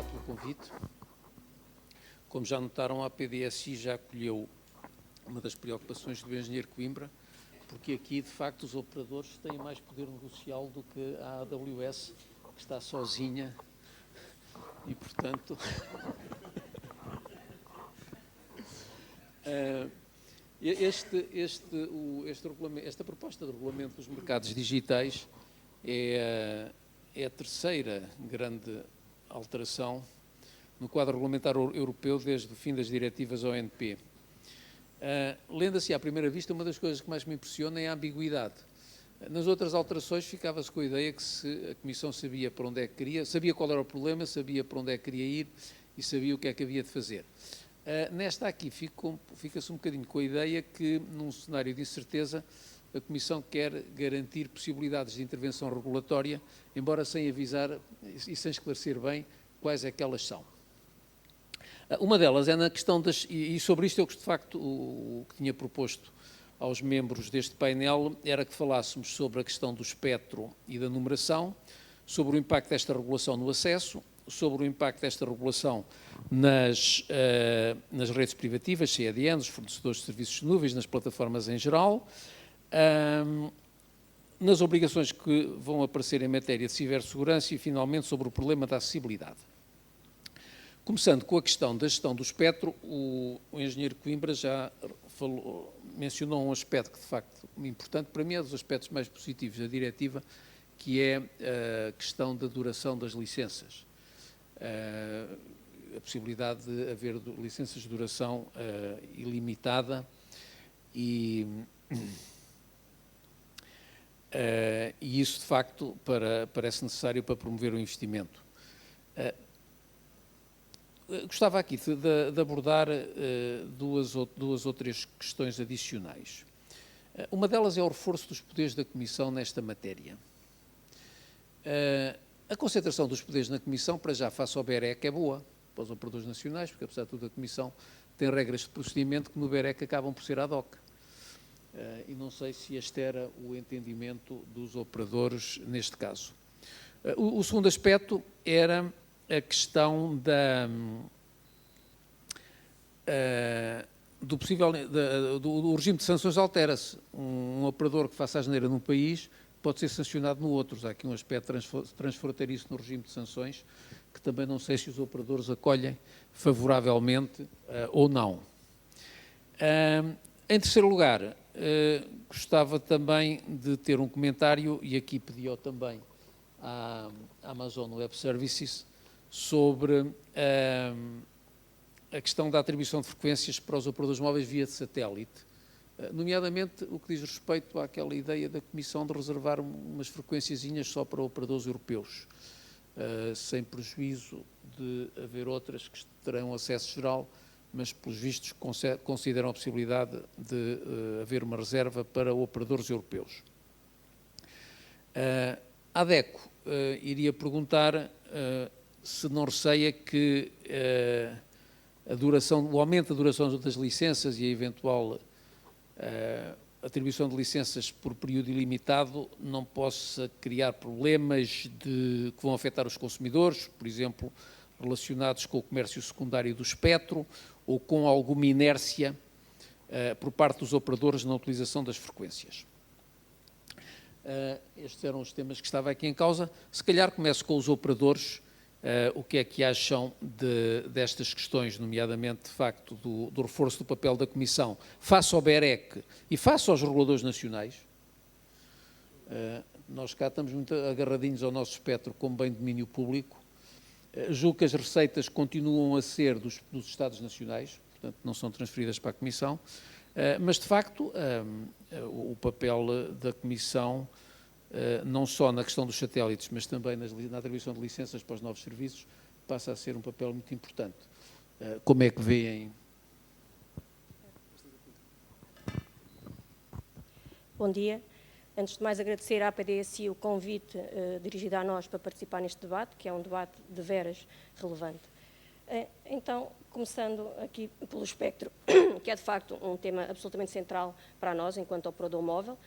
obrigado pelo convite. Como já notaram, a PDSI já acolheu uma das preocupações do engenheiro Coimbra, porque aqui, de facto, os operadores têm mais poder negocial do que a AWS, que está sozinha e, portanto... Esta proposta de regulamento dos mercados digitais é a terceira grande alteração no quadro regulamentar europeu desde o fim das diretivas ONP. Lendo-se à primeira vista, uma das coisas que mais me impressiona é a ambiguidade. Nas outras alterações ficava-se com a ideia que a Comissão sabia para onde é que queria, sabia qual era o problema, sabia para onde é que queria ir e sabia o que é que havia de fazer. Nesta aqui fica-se um bocadinho com a ideia que, num cenário de incerteza, a Comissão quer garantir possibilidades de intervenção regulatória, embora sem avisar e sem esclarecer bem quais é que elas são. Uma delas é na questão das... E sobre isto eu, de facto, o que tinha proposto aos membros deste painel era que falássemos sobre a questão do espectro e da numeração, sobre o impacto desta regulação no acesso, sobre o impacto desta regulação nas redes privativas, CADN, os fornecedores de serviços nuvens, nas plataformas em geral, nas obrigações que vão aparecer em matéria de cibersegurança e, finalmente, sobre o problema da acessibilidade. Começando com a questão da gestão do espectro, o engenheiro Coimbra já mencionou um aspecto que, de facto, é importante, para mim é dos aspectos mais positivos da diretiva, que é a questão da duração das licenças. A possibilidade de haver licenças de duração ilimitada e isso, de facto, parece necessário para promover o investimento. Gostava aqui de abordar duas ou três questões adicionais. Uma delas é o reforço dos poderes da Comissão nesta matéria. A concentração dos poderes na Comissão, para já, face ao BEREC, é boa para os operadores nacionais, porque, apesar de tudo, a Comissão tem regras de procedimento que no BEREC acabam por ser ad hoc. E não sei se este era o entendimento dos operadores neste caso. O segundo aspecto era a questão do regime de sanções altera-se. Um operador que faça asneira num país pode ser sancionado no outro. Há aqui um aspecto transfronteiriço no regime de sanções que também não sei se os operadores acolhem favoravelmente ou não. Em terceiro lugar, gostava também de ter um comentário, e aqui pedi-o também à Amazon Web Services, sobre a questão da atribuição de frequências para os operadores móveis via de satélite, nomeadamente o que diz respeito àquela ideia da Comissão de reservar umas frequenciazinhas só para operadores europeus, sem prejuízo de haver outras que terão acesso geral, mas, pelos vistos, consideram a possibilidade de haver uma reserva para operadores europeus. A ADECO iria perguntar se não receia que o aumento da duração das licenças e a eventual atribuição de licenças por período ilimitado não possa criar problemas que vão afetar os consumidores, por exemplo, relacionados com o comércio secundário do espectro ou com alguma inércia por parte dos operadores na utilização das frequências. Estes eram os temas que estavam aqui em causa. Se calhar começo com os operadores, o que é que acham destas questões, nomeadamente, de facto, do reforço do papel da Comissão face ao BEREC e face aos reguladores nacionais. Nós cá estamos muito agarradinhos ao nosso espectro como bem de domínio público. Julgo que as receitas continuam a ser dos Estados nacionais, portanto, não são transferidas para a Comissão, mas, de facto, o papel da Comissão, não só na questão dos satélites, mas também na atribuição de licenças para os novos serviços, passa a ser um papel muito importante. Como é que veem? Bom dia. Antes de mais, agradecer à PDSI o convite dirigido a nós para participar neste debate, que é um debate de veras relevante. Então, começando aqui pelo espectro, que é de facto um tema absolutamente central para nós, enquanto operador móvel,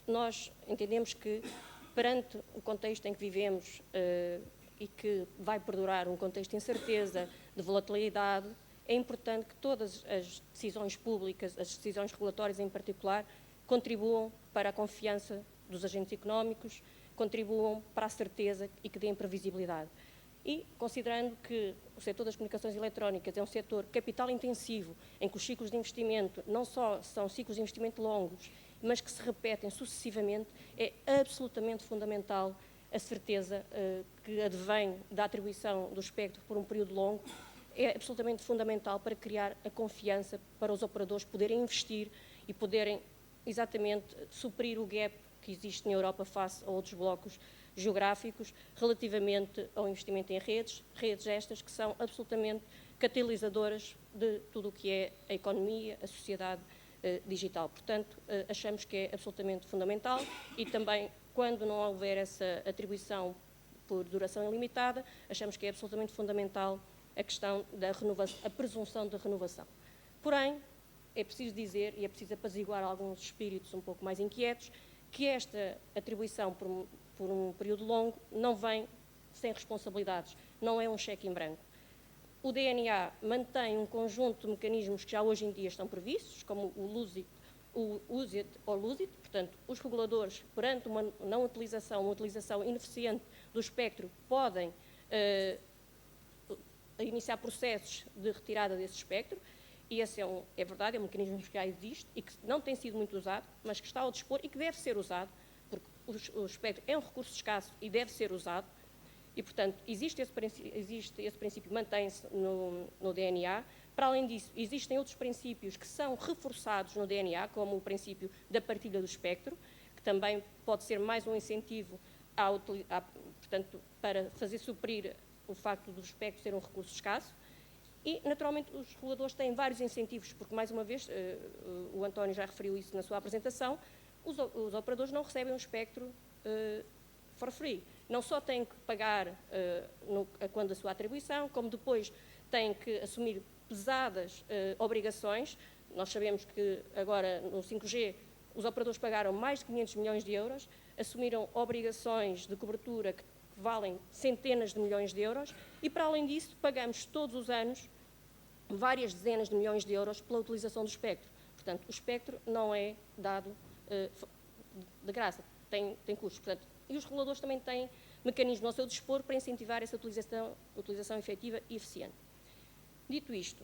nós entendemos que, perante o contexto em que vivemos, e que vai perdurar um contexto de incerteza, de volatilidade, é importante que todas as decisões públicas, as decisões regulatórias em particular, contribuam para a confiança dos agentes económicos, contribuam para a certeza e que deem previsibilidade. E, considerando que o setor das comunicações eletrónicas é um setor capital intensivo, em que os ciclos de investimento não só são ciclos de investimento longos, mas que se repetem sucessivamente, é absolutamente fundamental a certeza que advém da atribuição do espectro por um período longo, é absolutamente fundamental para criar a confiança para os operadores poderem investir e poderem exatamente suprir o gap que existe na Europa face a outros blocos geográficos relativamente ao investimento em redes estas que são absolutamente catalisadoras de tudo o que é a economia, a sociedade digital. Portanto, achamos que é absolutamente fundamental e também, quando não houver essa atribuição por duração ilimitada, achamos que é absolutamente fundamental a questão da renovação, a presunção de renovação. Porém, é preciso dizer, e é preciso apaziguar alguns espíritos um pouco mais inquietos, que esta atribuição por um período longo não vem sem responsabilidades, não é um cheque em branco. O DNA mantém um conjunto de mecanismos que já hoje em dia estão previstos, como o use it or lose it, portanto, os reguladores, perante uma não utilização, uma utilização ineficiente do espectro, podem iniciar processos de retirada desse espectro, e esse é verdade, é um mecanismo que já existe e que não tem sido muito usado, mas que está ao dispor e que deve ser usado, porque o espectro é um recurso escasso e deve ser usado, e, portanto, existe esse princípio, mantém-se no DNA. Para além disso, existem outros princípios que são reforçados no DNA, como o princípio da partilha do espectro, que também pode ser mais um incentivo portanto, para fazer suprir o facto do espectro ser um recurso escasso. E, naturalmente, os reguladores têm vários incentivos, porque, mais uma vez, o António já referiu isso na sua apresentação, os operadores não recebem um espectro for free. Não só têm que pagar quando a sua atribuição, como depois têm que assumir pesadas obrigações. Nós sabemos que agora, no 5G, os operadores pagaram mais de 500 milhões de euros, assumiram obrigações de cobertura que valem centenas de milhões de euros e, para além disso, pagamos todos os anos várias dezenas de milhões de euros pela utilização do espectro. Portanto, o espectro não é dado de graça, tem custos. Portanto, e os reguladores também têm mecanismos ao seu dispor para incentivar essa utilização efetiva e eficiente. Dito isto,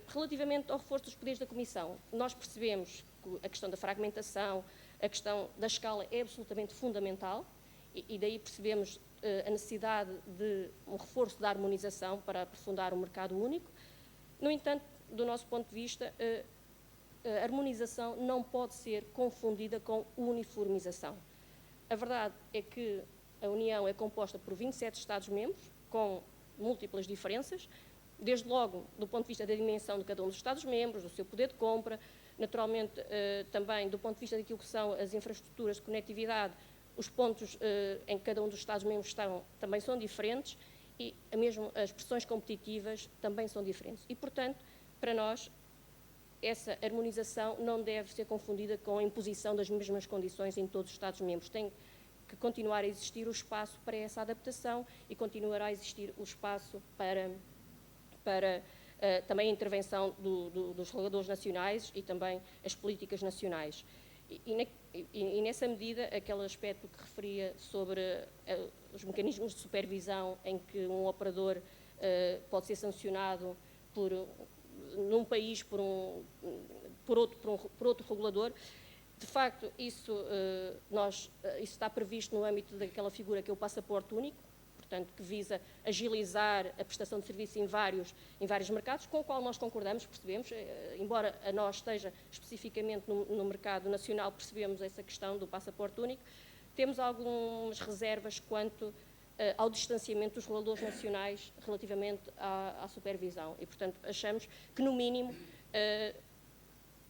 relativamente ao reforço dos poderes da Comissão, nós percebemos que a questão da fragmentação, a questão da escala é absolutamente fundamental e daí percebemos a necessidade de um reforço da harmonização para aprofundar o mercado único. No entanto, do nosso ponto de vista, a harmonização não pode ser confundida com uniformização. A verdade é que a União é composta por 27 Estados-membros, com múltiplas diferenças, desde logo do ponto de vista da dimensão de cada um dos Estados-membros, do seu poder de compra, naturalmente também do ponto de vista daquilo que são as infraestruturas de conectividade, os pontos em que cada um dos Estados-membros também são diferentes e mesmo as pressões competitivas também são diferentes. E, portanto, para nós, essa harmonização não deve ser confundida com a imposição das mesmas condições em todos os Estados-membros. Tem que continuar a existir o espaço para essa adaptação e continuará a existir o espaço para também a intervenção dos reguladores nacionais e também as políticas nacionais. E nessa medida, aquele aspecto que referia sobre os mecanismos de supervisão em que um operador pode ser sancionado num país por outro regulador, de facto, isso está previsto no âmbito daquela figura que é o passaporte único, portanto, que visa agilizar a prestação de serviço em vários mercados, com o qual nós concordamos, percebemos, embora a nós esteja especificamente no mercado nacional, percebemos essa questão do passaporte único, temos algumas reservas quanto ao distanciamento dos reguladores nacionais relativamente à supervisão e, portanto, achamos que, no mínimo,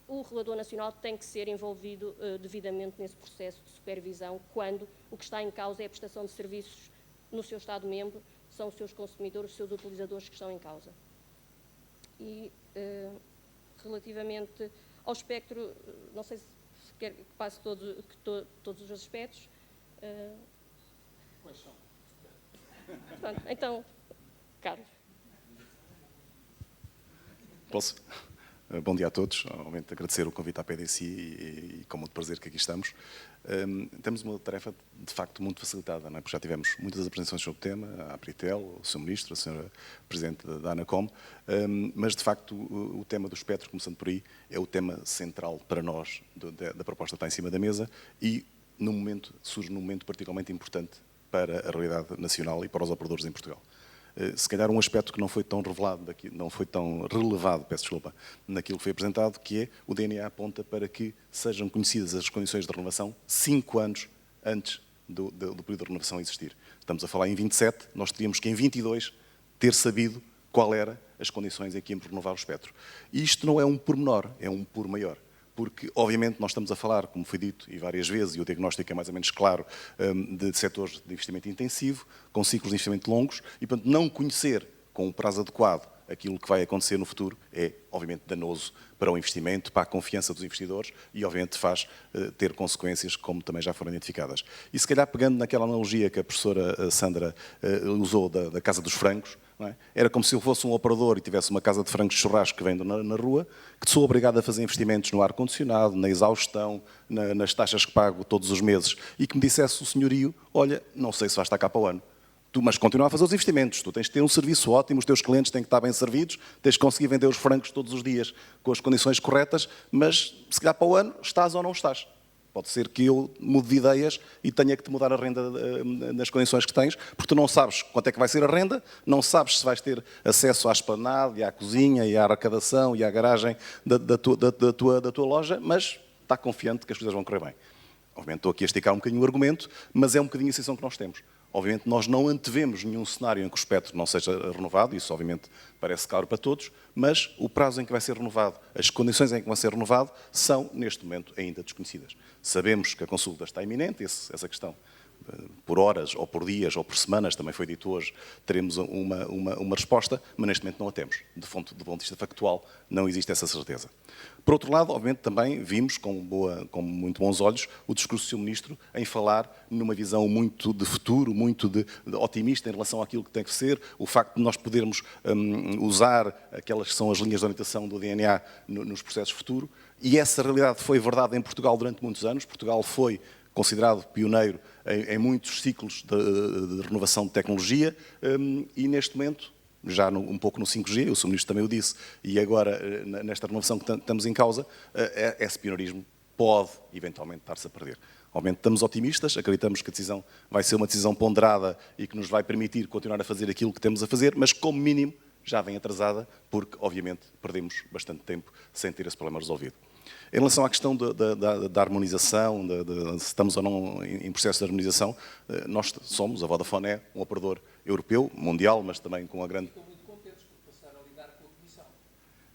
o regulador nacional tem que ser envolvido devidamente nesse processo de supervisão quando o que está em causa é a prestação de serviços no seu Estado-membro, são os seus consumidores, os seus utilizadores que estão em causa. E, relativamente ao espectro, não sei se quer que passe todos os aspectos. Quais são? Pronto, então, Carlos. Posso? Bom dia a todos. Obviamente agradecer o convite à PDCI e com muito prazer que aqui estamos. Temos uma tarefa, de facto, muito facilitada, não é? Porque já tivemos muitas apresentações sobre o tema, a Pritel, o Sr. Ministro, a Sra. Presidente da ANACOM, mas, de facto, o tema do espectro, começando por aí, é o tema central para nós da proposta que está em cima da mesa e surge num momento particularmente importante para a realidade nacional e para os operadores em Portugal. Se calhar um aspecto que não foi tão revelado, não foi tão relevado, peço desculpa, naquilo que foi apresentado, que é o DNA aponta para que sejam conhecidas as condições de renovação 5 anos antes do período de renovação existir. Estamos a falar em 27, nós teríamos que em 22 ter sabido qual eram as condições em que íamos renovar o espectro. E isto não é um pormenor, é um por maior. Porque, obviamente, nós estamos a falar, como foi dito e várias vezes, e o diagnóstico é mais ou menos claro, de setores de investimento intensivo, com ciclos de investimento longos, e, portanto, não conhecer com o prazo adequado aquilo que vai acontecer no futuro é, obviamente, danoso para o investimento, para a confiança dos investidores e, obviamente, faz ter consequências, como também já foram identificadas. E, se calhar, pegando naquela analogia que a professora Sandra usou da Casa dos Frangos, não é? Era como se eu fosse um operador e tivesse uma casa de frangos de churrasco que vendo na rua, que sou obrigado a fazer investimentos no ar-condicionado, na exaustão, nas taxas que pago todos os meses, e que me dissesse o senhorio, olha, não sei se vai estar cá para o ano, mas continua a fazer os investimentos, tu tens de ter um serviço ótimo, os teus clientes têm que estar bem servidos, tens de conseguir vender os frangos todos os dias com as condições corretas, mas se calhar para o ano estás ou não estás. Pode ser que eu mude de ideias e tenha que te mudar a renda nas condições que tens, porque tu não sabes quanto é que vai ser a renda, não sabes se vais ter acesso à esplanade, e à cozinha, e à arrecadação, e à garagem da tua loja, mas está confiante que as coisas vão correr bem. Obviamente estou aqui a esticar um bocadinho o argumento, mas é um bocadinho a sensação que nós temos. Obviamente nós não antevemos nenhum cenário em que o espectro não seja renovado, isso obviamente parece claro para todos, mas o prazo em que vai ser renovado, as condições em que vai ser renovado, são, neste momento, ainda desconhecidas. Sabemos que a consulta está iminente, essa questão, por horas, ou por dias, ou por semanas, também foi dito hoje, teremos uma resposta, mas neste momento não a temos. Do ponto de vista factual, não existe essa certeza. Por outro lado, obviamente, também vimos com muito bons olhos o discurso do Sr. Ministro em falar numa visão muito de futuro, muito de otimista em relação àquilo que tem que ser, o facto de nós podermos usar aquelas que são as linhas de orientação do DNA nos processos futuro, e essa realidade foi verdade em Portugal durante muitos anos. Portugal foi considerado pioneiro em muitos ciclos de renovação de tecnologia e, neste momento, já um pouco no 5G, o Sr. Ministro também o disse, e agora, nesta renovação que estamos em causa, esse pioneirismo pode, eventualmente, estar-se a perder. Obviamente, estamos otimistas, acreditamos que a decisão vai ser uma decisão ponderada e que nos vai permitir continuar a fazer aquilo que temos a fazer, mas, como mínimo, já vem atrasada, porque, obviamente, perdemos bastante tempo sem ter esse problema resolvido. Em relação à questão da harmonização, se estamos ou não em processo de harmonização, nós somos, a Vodafone é um operador europeu, mundial, mas também com a grande... Ficam muito contentes por passar a lidar com a Comissão.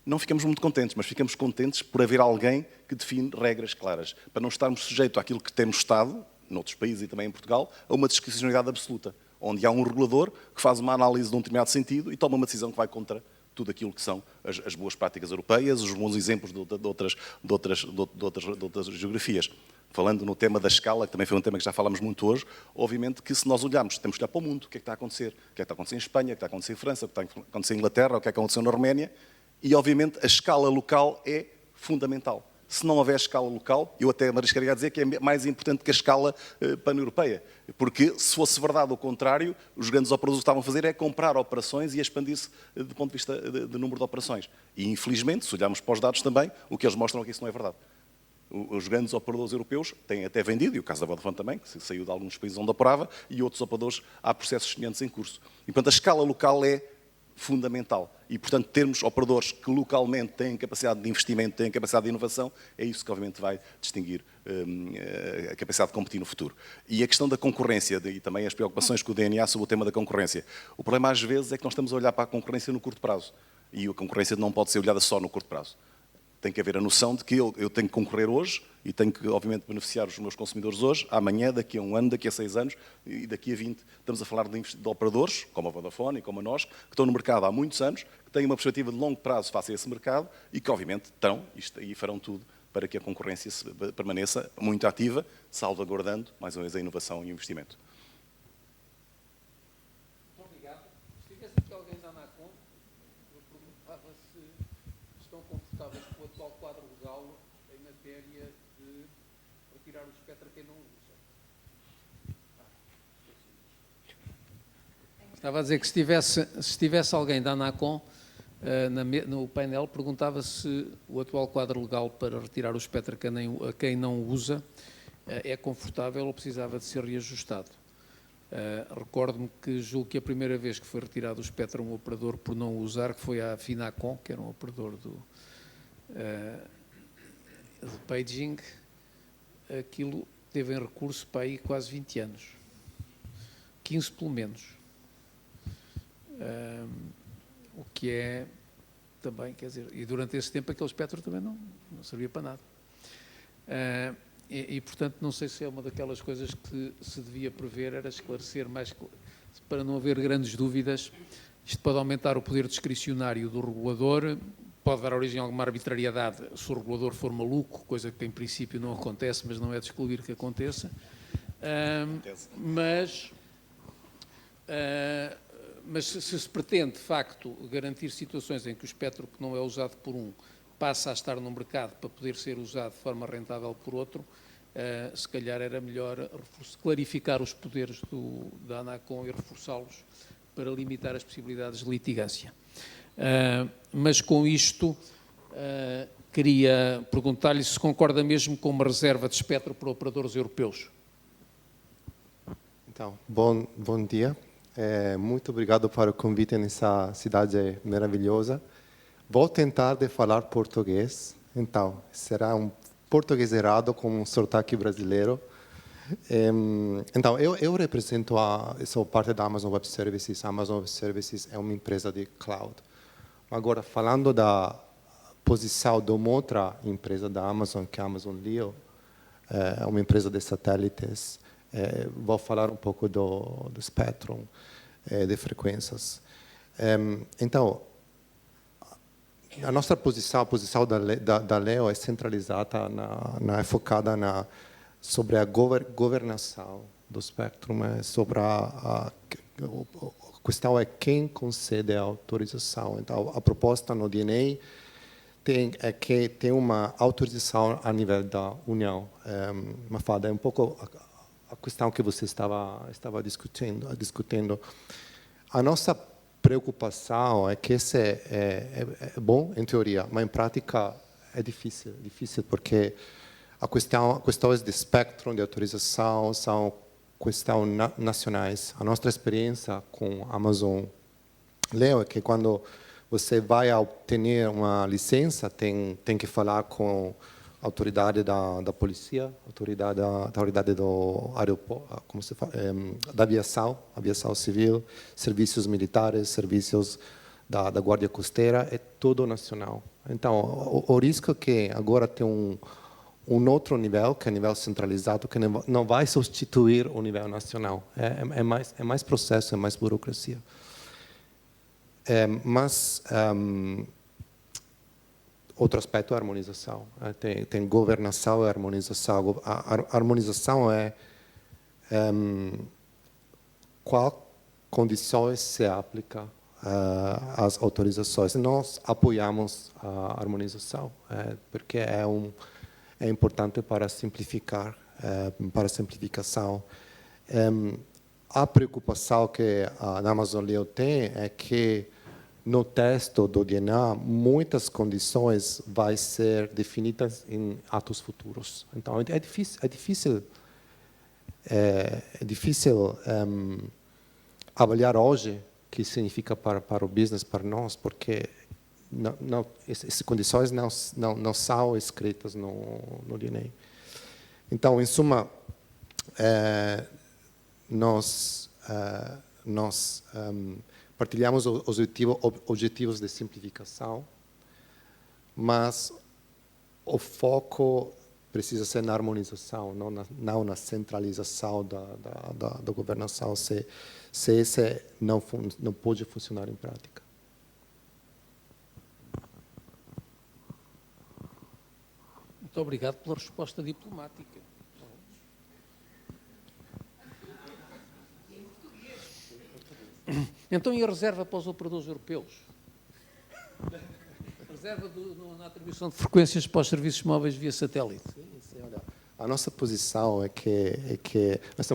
Não ficamos muito contentes, mas ficamos contentes por haver alguém que define regras claras, para não estarmos sujeitos àquilo que temos estado, noutros países e também em Portugal, a uma discricionalidade absoluta, onde há um regulador que faz uma análise de um determinado sentido e toma uma decisão que vai contra tudo aquilo que são as boas práticas europeias, os bons exemplos de outras geografias. Falando no tema da escala, que também foi um tema que já falámos muito hoje, obviamente que se nós olharmos, temos que olhar para o mundo, o que é que está a acontecer? O que é que está a acontecer em Espanha, o que está a acontecer em França, o que está a acontecer em Inglaterra, o que é que aconteceu na Roménia, e obviamente a escala local é fundamental. Se não houver escala local, eu até me arriscaria a dizer que é mais importante que a escala pan-europeia. Porque, se fosse verdade o contrário, os grandes operadores o que estavam a fazer é comprar operações e expandir-se do ponto de vista de número de operações. E, infelizmente, se olharmos para os dados também, o que eles mostram é que isso não é verdade. Os grandes operadores europeus têm até vendido, e o caso da Vodafone também, que saiu de alguns países onde operava, e outros operadores, há processos semelhantes em curso. E, portanto, a escala local é fundamental. E, portanto, termos operadores que localmente têm capacidade de investimento, têm capacidade de inovação, é isso que, obviamente, vai distinguir a capacidade de competir no futuro. E a questão da concorrência, e também as preocupações com o DNA sobre o tema da concorrência. O problema, às vezes, é que nós estamos a olhar para a concorrência no curto prazo. E a concorrência não pode ser olhada só no curto prazo. Tem que haver a noção de que eu tenho que concorrer hoje e tenho que, obviamente, beneficiar os meus consumidores hoje, amanhã, daqui a um ano, daqui a 6 anos e daqui a 20. Estamos a falar de operadores, como a Vodafone e como a nós, que estão no mercado há muitos anos, que têm uma perspectiva de longo prazo face a esse mercado e que, obviamente, estão e farão tudo para que a concorrência permaneça muito ativa, salvaguardando, mais uma vez, a inovação e o investimento. Spectra quem não usa. Estava a dizer que se tivesse alguém da ANACOM no painel, perguntava se o atual quadro legal para retirar o Spectra a quem não usa é confortável ou precisava de ser reajustado. Recordo-me que julgo que a primeira vez que foi retirado o Spectra um operador por não usar, que foi a Finacom, que era um operador do paging, aquilo teve em recurso para aí quase 20 anos. 15 pelo menos. O que é também, quer dizer, e durante esse tempo aquele Spectra também não servia para nada. E, portanto, não sei se é uma daquelas coisas que se devia prever, era esclarecer mais, para não haver grandes dúvidas. Isto pode aumentar o poder discricionário do regulador, pode dar origem a alguma arbitrariedade se o regulador for maluco, coisa que em princípio não acontece, mas não é de excluir que aconteça. Mas se pretende, de facto, garantir situações em que o espectro que não é usado por um passa a estar no mercado para poder ser usado de forma rentável por outro, se calhar era melhor clarificar os poderes da ANACOM e reforçá-los para limitar as possibilidades de litigância. Mas com isto, queria perguntar-lhe se concorda mesmo com uma reserva de espectro para operadores europeus. Então, bom dia. Muito obrigado para o convite nessa cidade maravilhosa. Vou tentar de falar português. Então, será um português errado com um sotaque brasileiro. Então, eu represento sou parte da Amazon Web Services. A Amazon Web Services é uma empresa de cloud. Agora, falando da posição de uma outra empresa da Amazon, que é a Amazon Leo, é uma empresa de satélites, vou falar um pouco do espectro de frequências. Então, a nossa posição, a posição da Leo é centralizada, é focada sobre a governação do espectro, sobre a questão é quem concede a autorização. Então, a proposta no DNA é que tem uma autorização a nível da União. Mafalda, é um pouco a questão que você estava discutindo. A nossa preocupação é que isso é bom em teoria, mas em prática é difícil porque a questões de espectro, de autorização, são questões nacionais. A nossa experiência com a Amazon Leo é que quando você vai obter uma licença, tem que falar com a autoridade da polícia, autoridade do aeroporto, como se fala, da aviação civil, serviços militares, serviços da Guarda Costeira, é tudo nacional. Então, o risco é que agora tem um outro nível, que é o nível centralizado, que não vai substituir o nível nacional. É mais processo, é mais burocracia. Mas outro aspecto é a harmonização. Tem governação e harmonização. A harmonização é qual condições se aplica às autorizações. Nós apoiamos a harmonização, porque é importante para simplificar, para a simplificação. A preocupação que a Amazon Leo tem é que no texto do DNA, muitas condições vão ser definidas em atos futuros. Então, é difícil avaliar hoje o que significa para o business, para nós, porque essas condições não são escritas no DNA. Então, em suma, nós partilhamos os objetivos de simplificação, mas o foco precisa ser na harmonização, não na centralização da governação, se esse não pode funcionar em prática. Muito obrigado pela resposta diplomática. Então, e a reserva para os operadores europeus? A reserva na atribuição de frequências para os serviços móveis via satélite? Sim, olha. A nossa posição é que nós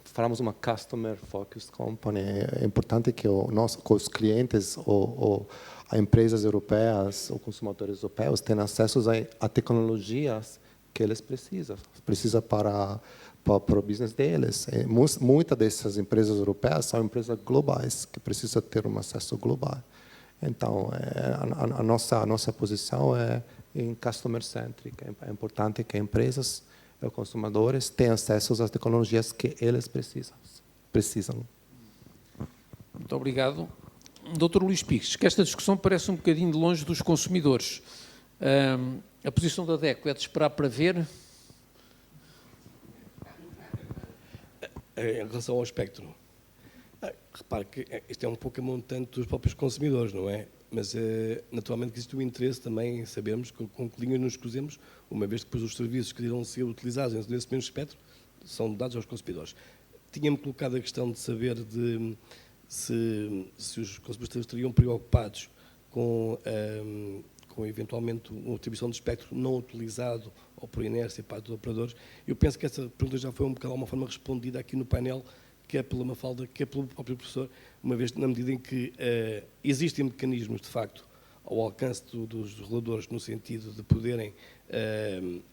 falamos uma customer focused company. É importante que os clientes ou as empresas europeias ou consumidores europeus tenham acesso a tecnologias que eles precisam para o business deles. Muitas dessas empresas europeias são empresas globais que precisam ter um acesso global. Então, a nossa posição é em customer centric. É importante que empresas e consumidores tenham acesso às tecnologias que eles precisam. Muito obrigado. Dr. Luís Pires, que esta discussão parece um bocadinho de longe dos consumidores. A posição da DECO é de esperar para ver? Em relação ao espectro, repare que isto é um pouco a montante dos próprios consumidores, não é? Mas, naturalmente, que existe o interesse também em sabermos com que linhas nos cruzemos, uma vez que depois os serviços que irão ser utilizados nesse mesmo espectro são dados aos consumidores. Tinha-me colocado a questão de saber se os consumidores estariam preocupados com eventualmente uma utilização de espectro não utilizado ou por inércia para dos operadores. Eu penso que essa pergunta já foi de alguma forma respondida aqui no painel, quer pela Mafalda, quer pelo próprio professor, uma vez na medida em que existem mecanismos, de facto, ao alcance dos reguladores, no sentido de poderem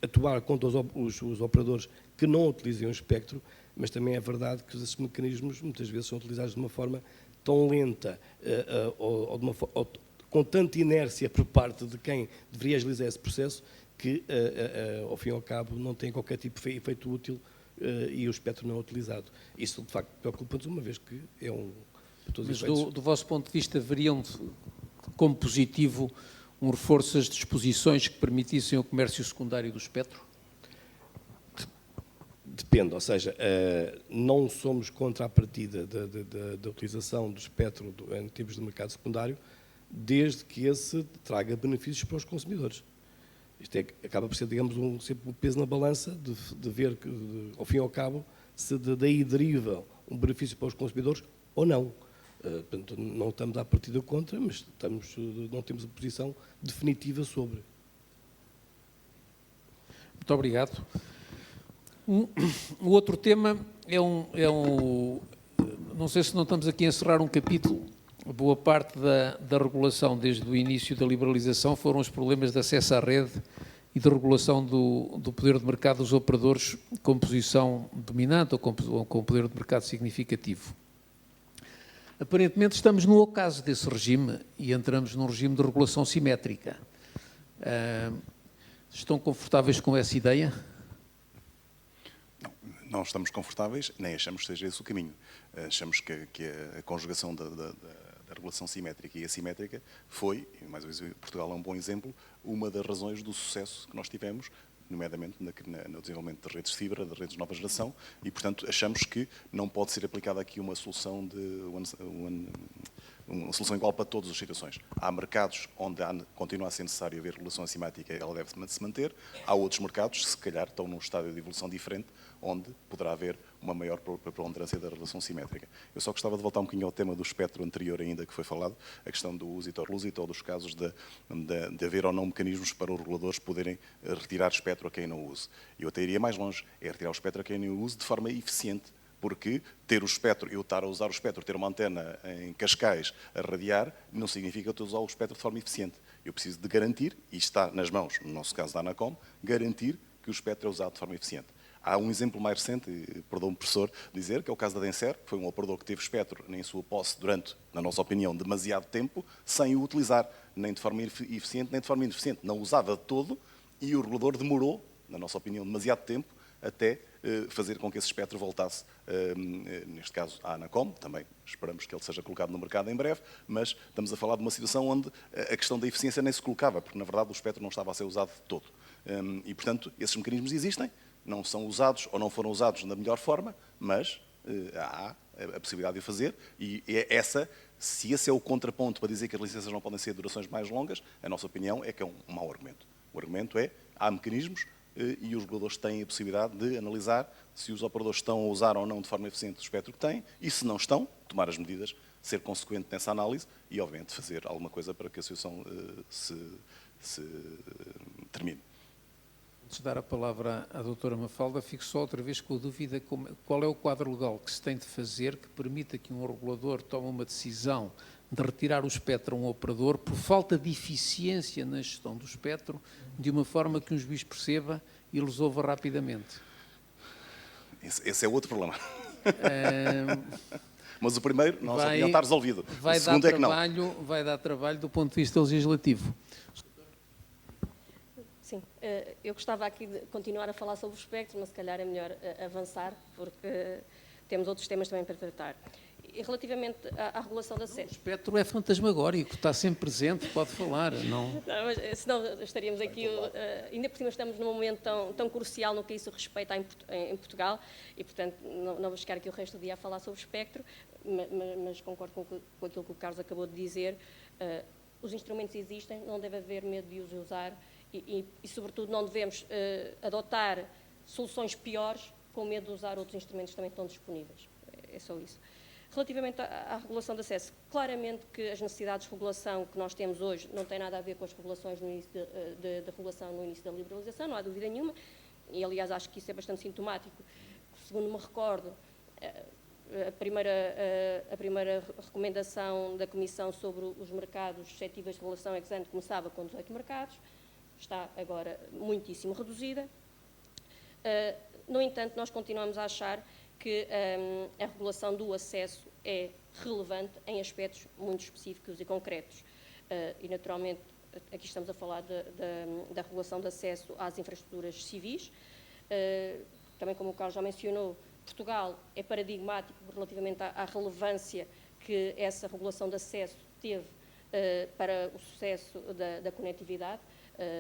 atuar contra os operadores que não utilizem o espectro, mas também é verdade que esses mecanismos muitas vezes são utilizados de uma forma tão lenta ou com tanta inércia por parte de quem deveria agilizar esse processo que, ao fim e ao cabo, não tem qualquer tipo de efeito útil e o espectro não é utilizado. Isso, de facto, preocupa-nos, uma vez que é Mas do vosso ponto de vista, veriam como positivo um reforço das disposições que permitissem o comércio secundário do espectro? Depende, ou seja, não somos contra a partida da utilização do espectro em termos de mercado secundário, desde que esse traga benefícios para os consumidores. Isto acaba por ser, digamos, sempre um peso na balança de ver, ao fim e ao cabo, se daí deriva um benefício para os consumidores ou não. Portanto, não estamos à partida contra, mas não temos a posição definitiva sobre. Muito obrigado. O outro tema não sei se não estamos aqui a encerrar um capítulo. Boa parte da regulação desde o início da liberalização foram os problemas de acesso à rede e de regulação do poder de mercado dos operadores com posição dominante ou com poder de mercado significativo. Aparentemente estamos no ocaso desse regime e entramos num regime de regulação simétrica. Estão confortáveis com essa ideia? Não estamos confortáveis, nem achamos que seja esse o caminho. Achamos que a conjugação da regulação simétrica e assimétrica foi, e mais uma vez Portugal é um bom exemplo, uma das razões do sucesso que nós tivemos, nomeadamente no desenvolvimento de redes de fibra, de redes de nova geração, e, portanto, achamos que não pode ser aplicada aqui uma solução uma solução igual para todas as situações. Há mercados onde continua a ser necessário haver regulação assimétrica, ela deve se manter. Há outros mercados que, se calhar, estão num estádio de evolução diferente, onde poderá haver uma maior preponderância da relação simétrica. Eu só gostava de voltar um bocadinho ao tema do espectro anterior ainda que foi falado, a questão do use it or lose it, ou dos casos de haver ou não mecanismos para os reguladores poderem retirar espectro a quem não use. Eu até iria mais longe, é retirar o espectro a quem não use de forma eficiente, porque ter o espectro, eu estar a usar o espectro, ter uma antena em Cascais a radiar, não significa que eu estou a usar o espectro de forma eficiente. Eu preciso de garantir, e está nas mãos, no nosso caso da Anacom, garantir que o espectro é usado de forma eficiente. Há um exemplo mais recente, perdoa-me, professor, dizer, que é o caso da Denser, que foi um operador que teve espectro em sua posse durante, na nossa opinião, demasiado tempo, sem o utilizar, nem de forma eficiente, nem de forma ineficiente. Não usava de todo e o regulador demorou, na nossa opinião, demasiado tempo até fazer com que esse espectro voltasse, neste caso, à Anacom. Também esperamos que ele seja colocado no mercado em breve, mas estamos a falar de uma situação onde a questão da eficiência nem se colocava, porque, na verdade, o espectro não estava a ser usado de todo. E, portanto, esses mecanismos existem, não são usados ou não foram usados da melhor forma, mas há a possibilidade de o fazer, e se esse é o contraponto para dizer que as licenças não podem ser de durações mais longas, a nossa opinião é que é um mau argumento. O argumento é, há mecanismos e os reguladores têm a possibilidade de analisar se os operadores estão a usar ou não de forma eficiente o espectro que têm, e se não estão, tomar as medidas, ser consequente nessa análise e, obviamente, fazer alguma coisa para que a situação se termine. antes de dar a palavra à doutora Mafalda, fico só outra vez com a dúvida qual é o quadro legal que se tem de fazer que permita que um regulador tome uma decisão de retirar o espectro a um operador por falta de eficiência na gestão do espectro, de uma forma que um juiz perceba e resolva rapidamente. Esse é outro problema. Mas o primeiro, nossa opinião, está resolvido. Vai O segundo é que não. Vai dar trabalho do ponto de vista legislativo. Sim, eu gostava aqui de continuar a falar sobre o espectro, mas se calhar é melhor avançar, porque temos outros temas também para tratar. E relativamente à regulação da SES. O espectro é fantasmagórico, está sempre presente, pode falar. Não, mas, senão estaríamos aqui, ainda por cima estamos num momento tão crucial no que isso respeita em Portugal, e portanto não vamos ficar aqui o resto do dia a falar sobre o espectro, mas concordo com aquilo que o Carlos acabou de dizer. Os instrumentos existem, não deve haver medo de os usar e sobretudo, não devemos adotar soluções piores com medo de usar outros instrumentos que também estão disponíveis. É só isso. Relativamente à regulação de acesso, claramente que as necessidades de regulação que nós temos hoje não têm nada a ver com as regulações no início da regulação no início da liberalização, não há dúvida nenhuma, e aliás acho que isso é bastante sintomático. Segundo me recordo, a primeira recomendação da Comissão sobre os mercados suscetíveis de regulação ex ante começava com 18 mercados, está agora muitíssimo reduzida. No entanto, nós continuamos a achar que a regulação do acesso é relevante em aspectos muito específicos e concretos. E, naturalmente, aqui estamos a falar da regulação de acesso às infraestruturas civis. Também, como o Carlos já mencionou, Portugal é paradigmático relativamente à relevância que essa regulação de acesso teve para o sucesso da conectividade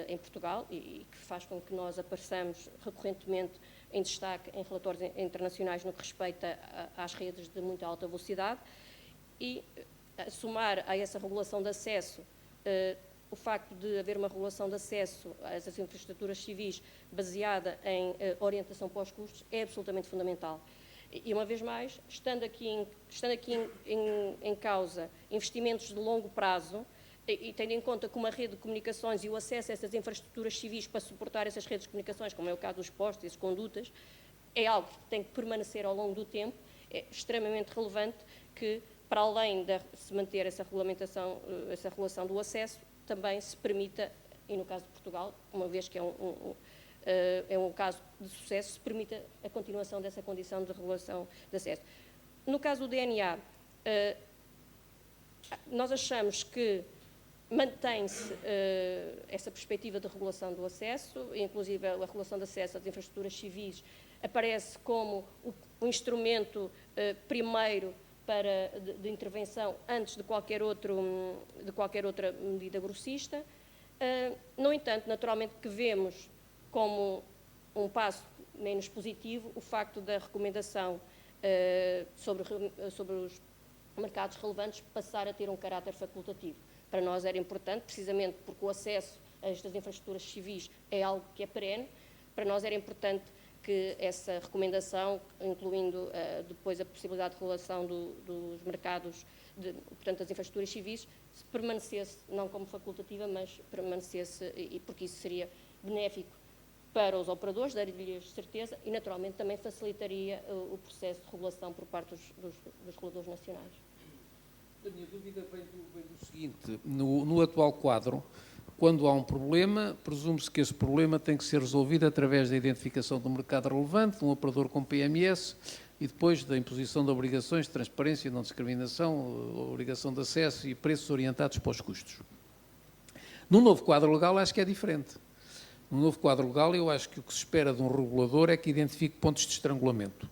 em Portugal e que faz com que nós apareçamos recorrentemente em destaque em relatórios internacionais no que respeita às redes de muito alta velocidade e somar a essa regulação de acesso o facto de haver uma regulação de acesso às infraestruturas civis baseada em orientação para os custos é absolutamente fundamental. E uma vez mais, estando aqui em causa investimentos de longo prazo, e tendo em conta que uma rede de comunicações e o acesso a essas infraestruturas civis para suportar essas redes de comunicações, como é o caso dos postos e as condutas, é algo que tem que permanecer ao longo do tempo, é extremamente relevante que, para além de se manter essa regulamentação, essa regulação do acesso, também se permita, e no caso de Portugal, uma vez que é um caso de sucesso, se permita a continuação dessa condição de regulação de acesso. No caso do DNA, nós achamos que mantém-se essa perspectiva de regulação do acesso, inclusive a regulação de acesso às infraestruturas civis aparece como o instrumento primeiro de intervenção antes de qualquer outra medida grossista. No entanto, naturalmente que vemos como um passo menos positivo o facto da recomendação sobre os mercados relevantes passar a ter um caráter facultativo. Para nós era importante, precisamente porque o acesso a estas infraestruturas civis é algo que é perene, para nós era importante que essa recomendação, incluindo depois a possibilidade de regulação dos mercados, portanto, das infraestruturas civis, se permanecesse, não como facultativa, mas permanecesse, porque isso seria benéfico para os operadores, daria-lhes certeza e, naturalmente, também facilitaria o processo de regulação por parte dos reguladores nacionais. A minha dúvida vem do seguinte, no atual quadro, quando há um problema, presume-se que esse problema tem que ser resolvido através da identificação do mercado relevante, de um operador com PMS e depois da imposição de obrigações de transparência, não discriminação, obrigação de acesso e preços orientados para os custos. No novo quadro legal acho que é diferente. No novo quadro legal eu acho que o que se espera de um regulador é que identifique pontos de estrangulamento.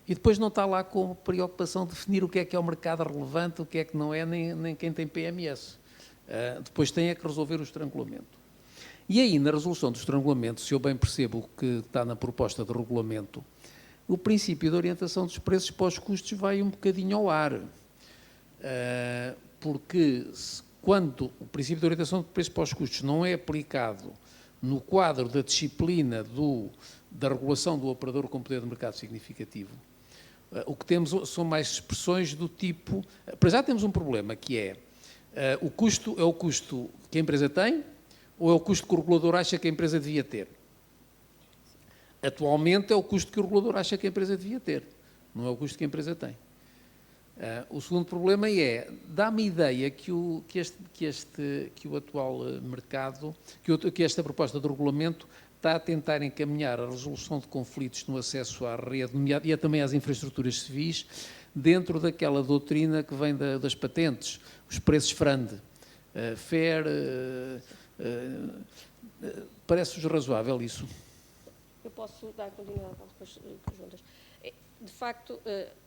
E depois não está lá com preocupação de definir o que é o mercado relevante, o que é que não é, nem quem tem PMS. Depois tem é que resolver o estrangulamento. E aí, na resolução do estrangulamento, se eu bem percebo o que está na proposta de regulamento, o princípio de orientação dos preços para os custos vai um bocadinho ao ar. Porque quando o princípio de orientação de preços para os custos não é aplicado no quadro da disciplina da regulação do operador com poder de mercado significativo, o que temos são mais expressões do tipo... Para já temos um problema, que é o custo é o custo que a empresa tem ou é o custo que o regulador acha que a empresa devia ter? Atualmente é o custo que o regulador acha que a empresa devia ter, não é o custo que a empresa tem. O segundo problema é, dá-me a ideia que o atual mercado, que esta proposta de regulamento está a tentar encaminhar a resolução de conflitos no acesso à rede e também às infraestruturas civis, dentro daquela doutrina que vem das patentes, os preços FRAND, FAIR, parece-vos razoável isso? Eu posso dar continuidade depois juntas. De facto,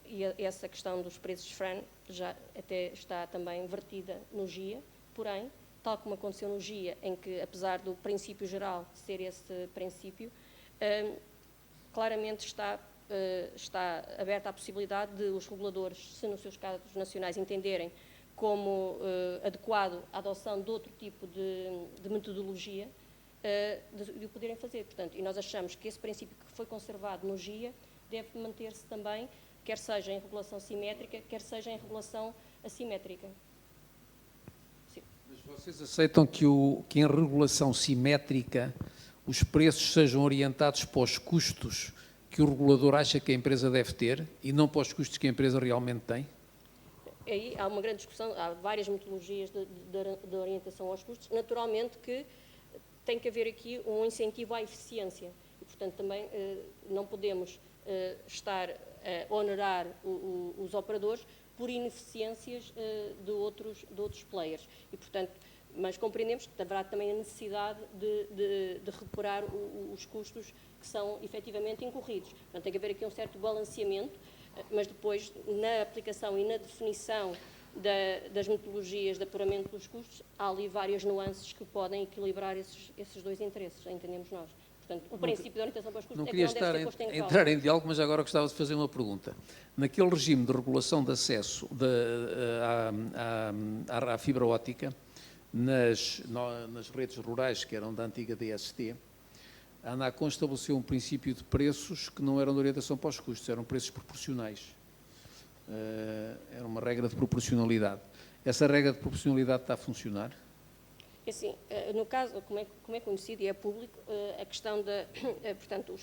e essa questão dos preços FRAN já até está também vertida no GIA, porém, tal como aconteceu no GIA, em que, apesar do princípio geral ser esse princípio, claramente está aberta a possibilidade de os reguladores, se nos seus casos nacionais entenderem como adequado a adoção de outro tipo de metodologia, de o poderem fazer. Portanto, e nós achamos que esse princípio que foi conservado no GIA deve manter-se também, quer seja em regulação simétrica, quer seja em regulação assimétrica. Sim. Mas vocês aceitam que em regulação simétrica os preços sejam orientados para os custos que o regulador acha que a empresa deve ter e não para os custos que a empresa realmente tem? Aí há uma grande discussão, há várias metodologias de orientação aos custos. Naturalmente que tem que haver aqui um incentivo à eficiência e, portanto, também não podemos estar a onerar os operadores por ineficiências de outros players. E, portanto, mas compreendemos que haverá também a necessidade de recuperar os custos que são efetivamente incorridos. Portanto, tem que haver aqui um certo balanceamento, mas depois, na aplicação e na definição das metodologias de apuramento dos custos, há ali várias nuances que podem equilibrar esses dois interesses, entendemos nós. Portanto, o princípio da orientação para os custos não é que queria não deve ser posto em causa. entrar em diálogo, mas agora gostava de fazer uma pergunta. Naquele regime de regulação de acesso à fibra óptica, nas redes rurais que eram da antiga DST, a ANACOM estabeleceu um princípio de preços que não eram de orientação para os custos, eram preços proporcionais. Era uma regra de proporcionalidade. Essa regra de proporcionalidade está a funcionar? Assim, no caso, como é conhecido e é público, a questão portanto,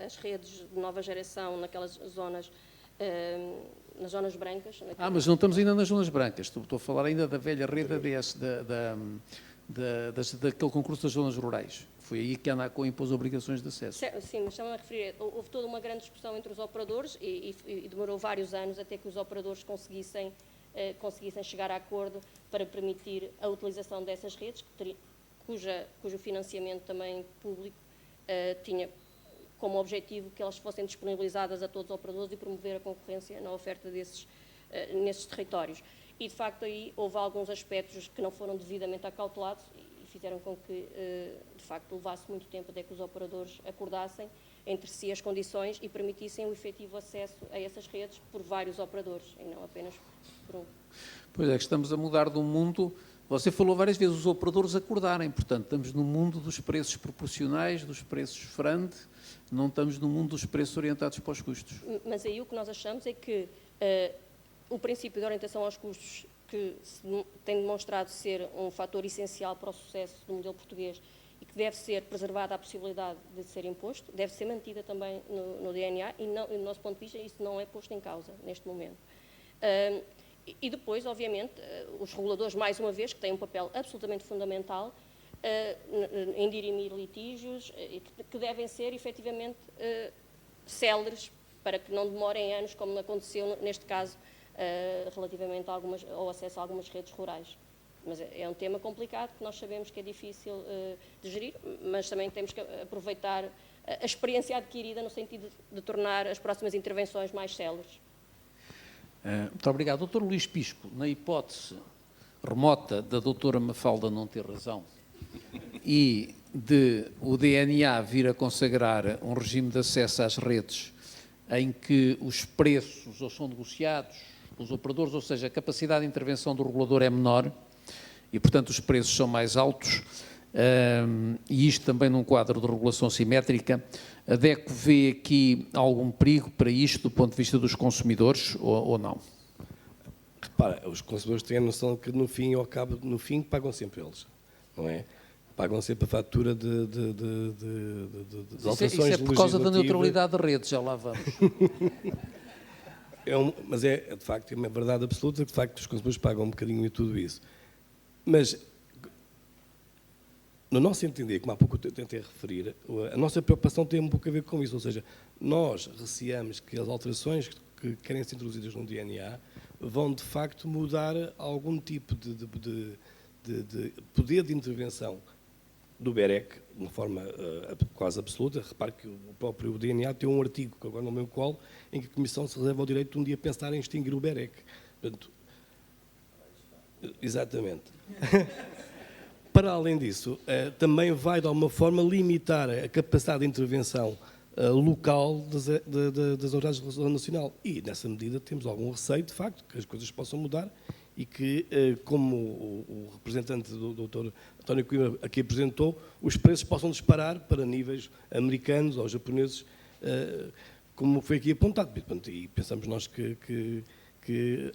as redes de nova geração naquelas zonas, nas zonas brancas... Mas não estamos ainda nas zonas brancas, estou a falar ainda da velha rede daquele concurso das zonas rurais. Foi aí que a ANACOM impôs obrigações de acesso. Sim, mas estamos a referir, houve toda uma grande discussão entre os operadores e demorou vários anos até que os operadores conseguissem chegar a acordo para permitir a utilização dessas redes, cujo financiamento também público tinha como objetivo que elas fossem disponibilizadas a todos os operadores e promover a concorrência na oferta nesses territórios. E, de facto, aí houve alguns aspectos que não foram devidamente acautelados e fizeram com que, de facto, levasse muito tempo até que os operadores acordassem entre si as condições e permitissem o efetivo acesso a essas redes por vários operadores, e não apenas por um. Pois é, que estamos a mudar de um mundo... Você falou várias vezes, os operadores acordarem, portanto, estamos no mundo dos preços proporcionais, dos preços FRAND, não estamos no mundo dos preços orientados para os custos. Mas aí o que nós achamos é que o princípio de orientação aos custos, que tem demonstrado ser um fator essencial para o sucesso do modelo português e que deve ser preservada a possibilidade de ser imposto, deve ser mantida também no DNA e, do nosso ponto de vista, isso não é posto em causa neste momento. E depois, obviamente, os reguladores, mais uma vez, que têm um papel absolutamente fundamental em dirimir litígios que devem ser, efetivamente, céleres para que não demorem anos, como aconteceu neste caso, relativamente ao acesso a algumas redes rurais. Mas é um tema complicado, que nós sabemos que é difícil de gerir, mas também temos que aproveitar a experiência adquirida no sentido de tornar as próximas intervenções mais céleres. Muito obrigado. Dr. Luís Pisco, na hipótese remota da doutora Mafalda não ter razão e de o DNA vir a consagrar um regime de acesso às redes em que os preços ou são negociados pelos operadores, ou seja, a capacidade de intervenção do regulador é menor e, portanto, os preços são mais altos, e isto também num quadro de regulação simétrica, a DECO vê aqui algum perigo para isto do ponto de vista dos consumidores ou não? Repara, os consumidores têm a noção que no fim pagam sempre eles, não é? pagam sempre a fatura de alterações Isso é por causa da legislativas. neutralidade de redes, já lá vamos. Mas é de facto uma verdade absoluta, de facto os consumidores pagam um bocadinho e tudo isso. Mas, no nosso entender, como há pouco eu tentei referir, a nossa preocupação tem um pouco a ver com isso, ou seja, nós receamos que as alterações que querem ser introduzidas no DNA vão de facto mudar algum tipo de poder de intervenção do BEREC, de uma forma quase absoluta. Repare que o próprio DNA tem um artigo, que agora não me lembro qual, em que a Comissão se reserva o direito de um dia pensar em extinguir o BEREC. Portanto, exatamente. Para além disso, também vai, de alguma forma, limitar a capacidade de intervenção local das autoridades de legislação nacional. E, nessa medida, temos algum receio, de facto, que as coisas possam mudar e que, como o representante do Dr. António Coimbra aqui apresentou, os preços possam disparar para níveis americanos ou japoneses, como foi aqui apontado. E pensamos nós que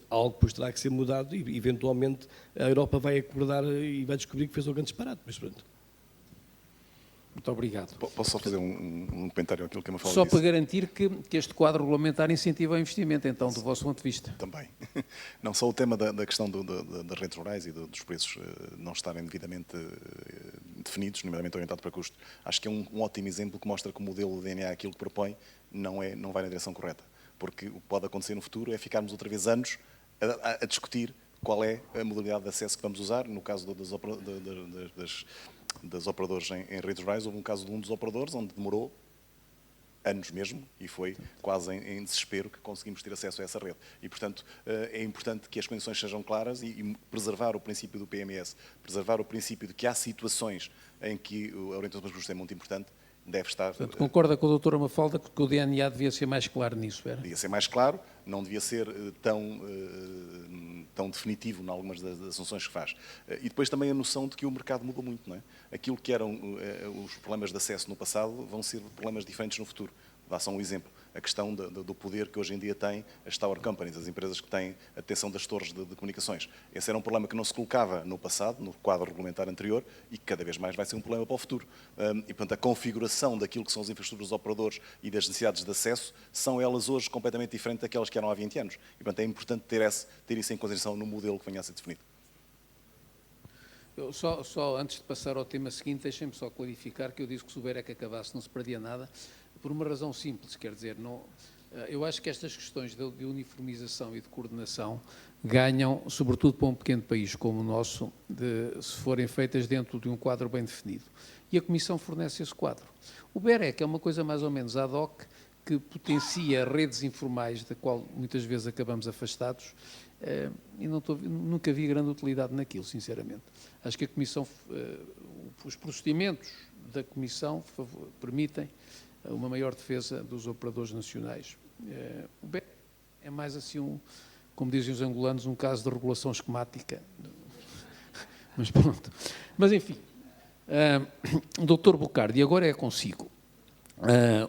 algo depois terá que ser mudado e, eventualmente, a Europa vai acordar e vai descobrir que fez um grande disparate. Mas pronto. Muito obrigado. Posso só fazer um comentário àquilo que a Mafalda Só disse? para garantir que este quadro regulamentar incentiva o investimento, então, do vosso ponto de vista. Também. Não só o tema da questão das redes rurais e dos preços não estarem devidamente definidos, nomeadamente orientado para custo. Acho que é um ótimo exemplo que mostra que o modelo de DNA, aquilo que propõe, não vai na direção correta. Porque o que pode acontecer no futuro é ficarmos outra vez anos a discutir qual é a modalidade de acesso que vamos usar. No caso das operadoras em redes rurais, houve um caso de um dos operadores onde demorou anos mesmo e foi quase em desespero que conseguimos ter acesso a essa rede. E, portanto, é importante que as condições sejam claras e preservar o princípio do PMS, preservar o princípio de que há situações em que a orientação para custos é muito importante, deve estar... Portanto, concorda com a doutora Mafalda que o DNA devia ser mais claro nisso, era? Devia ser mais claro, não devia ser tão definitivo em algumas das assunções que faz. E depois também a noção de que o mercado mudou muito, não é? Aquilo que eram os problemas de acesso no passado vão ser problemas diferentes no futuro. Dá só um exemplo. A questão do poder que hoje em dia têm as tower companies, as empresas que têm a detenção das torres de comunicações. Esse era um problema que não se colocava no passado, no quadro regulamentar anterior, e que cada vez mais vai ser um problema para o futuro. E, portanto, a configuração daquilo que são as infraestruturas dos operadores e das necessidades de acesso são elas hoje completamente diferentes daquelas que eram há 20 anos. E, portanto, é importante ter isso em consideração no modelo que venha a ser definido. Eu só antes de passar ao tema seguinte, deixem-me só clarificar que eu disse que se o BEREC acabasse não se perdia nada, por uma razão simples, quer dizer, eu acho que estas questões de uniformização e de coordenação ganham, sobretudo para um pequeno país como o nosso, se forem feitas dentro de um quadro bem definido. E a Comissão fornece esse quadro. O BEREC é uma coisa mais ou menos ad hoc, que potencia redes informais, da qual muitas vezes acabamos afastados, e nunca vi grande utilidade naquilo, sinceramente. Acho que a Comissão, os procedimentos da Comissão permitem uma maior defesa dos operadores nacionais. O BEREC é mais assim, como dizem os angolanos, um caso de regulação esquemática. Mas pronto. Mas enfim, Dr. Bocardi, agora é consigo.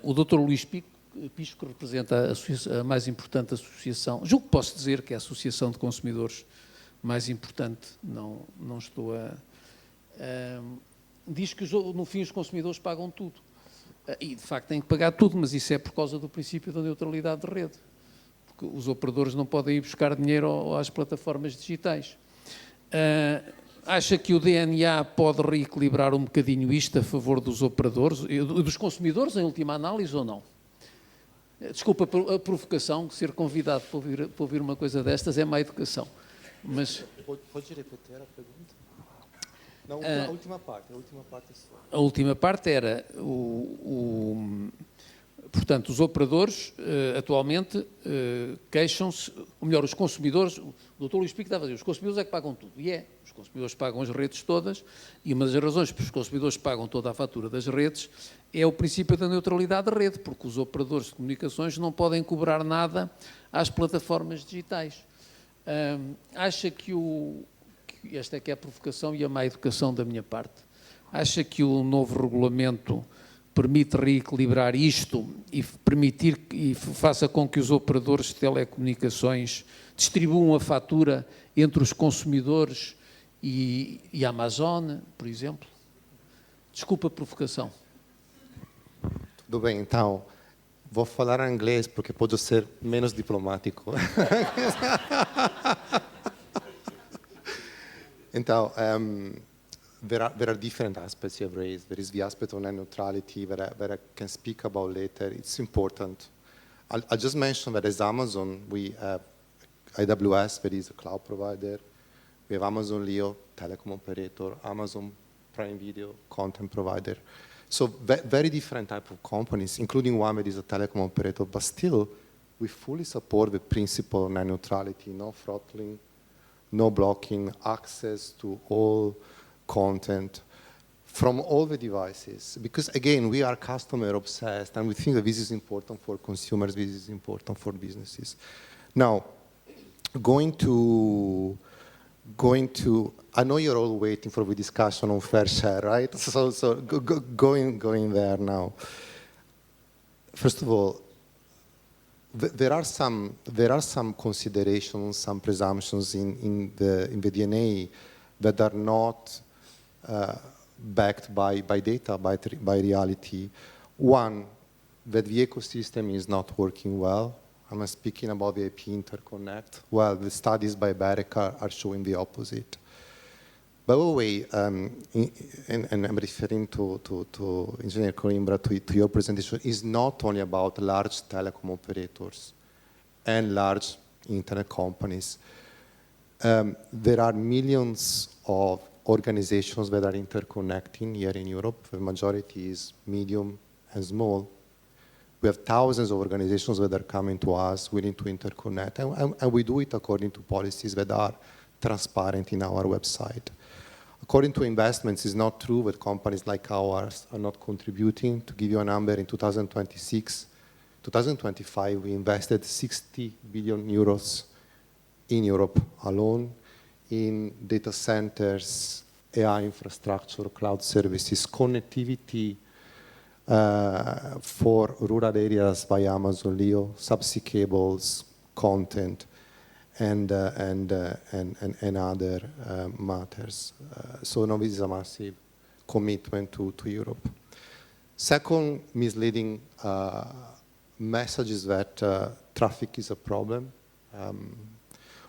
O Dr. Luís Pisco representa a mais importante associação, julgo que posso dizer que é a associação de consumidores mais importante, não estou diz que no fim os consumidores pagam tudo. E, de facto, têm que pagar tudo, mas isso é por causa do princípio da neutralidade de rede. Porque os operadores não podem ir buscar dinheiro às plataformas digitais. Acha que o DNA pode reequilibrar um bocadinho isto a favor dos operadores, dos consumidores, em última análise, ou não? Desculpa a provocação, ser convidado para ouvir uma coisa destas é má educação. Mas... Pode repetir a pergunta? Não, a última parte é só. A última parte era, portanto, os operadores atualmente queixam-se, ou melhor, os consumidores, o Dr. Luís Pico estava a dizer, os consumidores é que pagam tudo, e os consumidores pagam as redes todas, e uma das razões para os consumidores pagam toda a fatura das redes é o princípio da neutralidade de rede, porque os operadores de comunicações não podem cobrar nada às plataformas digitais. Acha que esta é que é a provocação e a má educação da minha parte, acha que o novo regulamento permite reequilibrar isto e permitir e faça com que os operadores de telecomunicações distribuam a fatura entre os consumidores e a Amazon, por exemplo? Desculpa a provocação. Tudo bem, então, vou falar em inglês porque pode ser menos diplomático. Então, there are different aspects you have raised. There is the aspect of net neutrality that I can speak about later. It's important. I'll just mention that as Amazon, we have AWS, that is a cloud provider. We have Amazon Leo, telecom operator, Amazon Prime Video, content provider. So very different type of companies, including one that is a telecom operator, but still, we fully support the principle of net neutrality, no throttling, no blocking, access to all content from all the devices. Because again, we are customer obsessed, and we think that this is important for consumers, this is important for businesses. Now, going to, I know you're all waiting for the discussion on fair share, right? So going there now. First of all, there are some considerations, some presumptions in the DNA that are not backed by data, by reality. One, that the ecosystem is not working well. I'm speaking about the IP interconnect. Well, the studies by Barrick are showing the opposite. By the way, and I'm referring to Engineer Coimbra, to your presentation, is not only about large telecom operators and large internet companies. There are millions of organizations that are interconnecting here in Europe. The majority is medium and small. We have thousands of organizations that are coming to us willing to interconnect, and we do it according to policies that are transparent in our website. According to investments, it's not true that companies like ours are not contributing. To give you a number, in 2025, we invested 60 billion euros in Europe alone in data centers, AI infrastructure, cloud services, connectivity for rural areas by Amazon Leo, subsea cables, content, and other matters. So now this is a massive commitment to Europe. Second, misleading message is that traffic is a problem.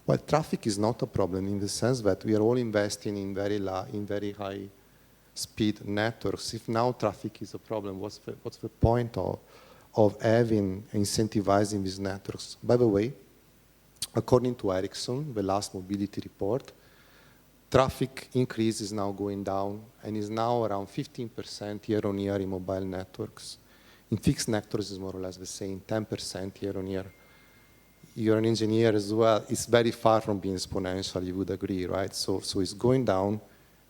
Well, traffic is not a problem in the sense that we are all investing in very high speed networks. If now traffic is a problem, what's the point of having, incentivizing these networks? By the way, according to Ericsson, the last mobility report, traffic increase is now going down and is now around 15% year on year in mobile networks. In fixed networks, it's more or less the same, 10% year on year. You're an engineer as well. It's very far from being exponential, you would agree, right? So it's going down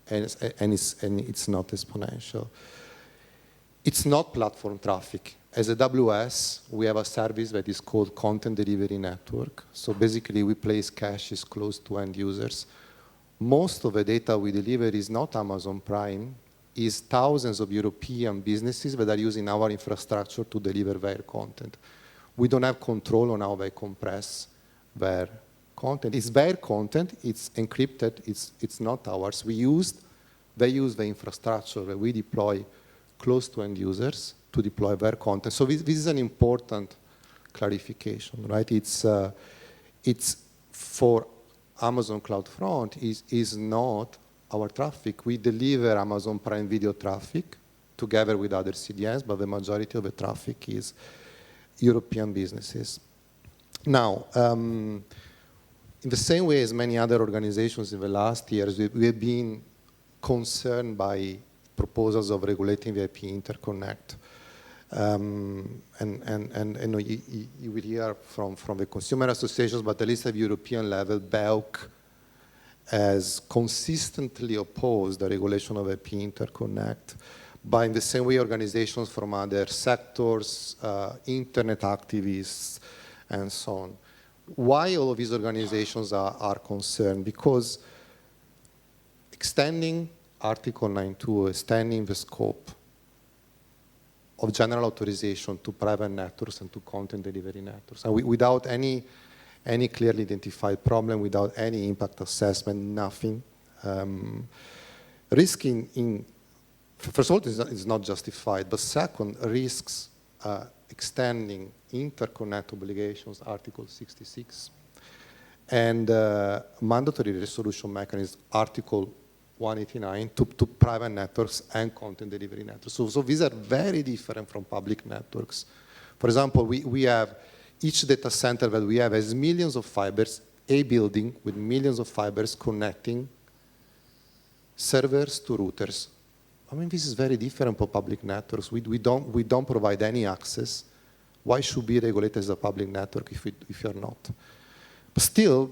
and it's not exponential. It's not platform traffic. As AWS, we have a service that is called Content Delivery Network. So basically, we place caches close to end users. Most of the data we deliver is not Amazon Prime, is thousands of European businesses that are using our infrastructure to deliver their content. We don't have control on how they compress their content. It's their content, it's encrypted, it's not ours. They use the infrastructure that we deploy close to end users to deploy their content. So this is an important clarification, right? It's for Amazon CloudFront is not our traffic. We deliver Amazon Prime Video traffic together with other CDNs, but the majority of the traffic is European businesses. Now, in the same way as many other organizations in the last years, we have been concerned by proposals of regulating the IP interconnect. And you will hear from the consumer associations, but at least at the European level, BEUC has consistently opposed the regulation of IP interconnect. But in the same way, organizations from other sectors, internet activists, and so on. Why all of these organizations are concerned? Because extending Article 9.2, extending the scope of general authorization to private networks and to content delivery networks, and without any clearly identified problem, without any impact assessment, nothing, risking in first of all, it's not justified, but second, risks extending interconnect obligations, Article 66, and mandatory resolution mechanism, Article 189, to private networks and content delivery networks. So these are very different from public networks. For example, we have each data center that we have has millions of fibers, a building with millions of fibers connecting servers to routers. I mean, this is very different for public networks. We don't provide any access. Why should be regulated as a public network if you're not? But still,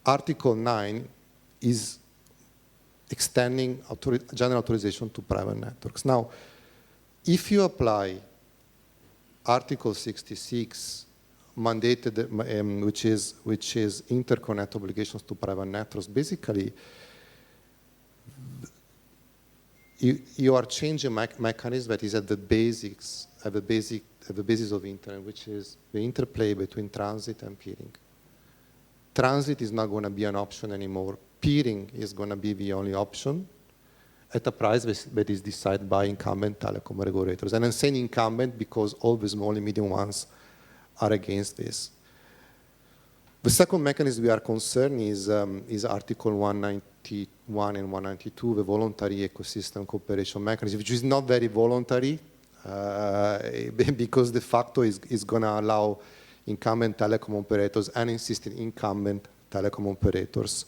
Article 9 is extending general authorization to private networks. Now, if you apply Article 66, mandated, which is interconnect obligations to private networks, basically, you are changing a mechanism that is at the basis of internet, which is the interplay between transit and peering. Transit is not going to be an option anymore. Peering is going to be the only option at a price that is decided by incumbent telecom regulators. And I'm saying incumbent because all the small and medium ones are against this. The second mechanism we are concerned is Article 191 and 192, the voluntary ecosystem cooperation mechanism, which is not very voluntary because de facto is going to allow incumbent telecom operators and insisting incumbent telecom operators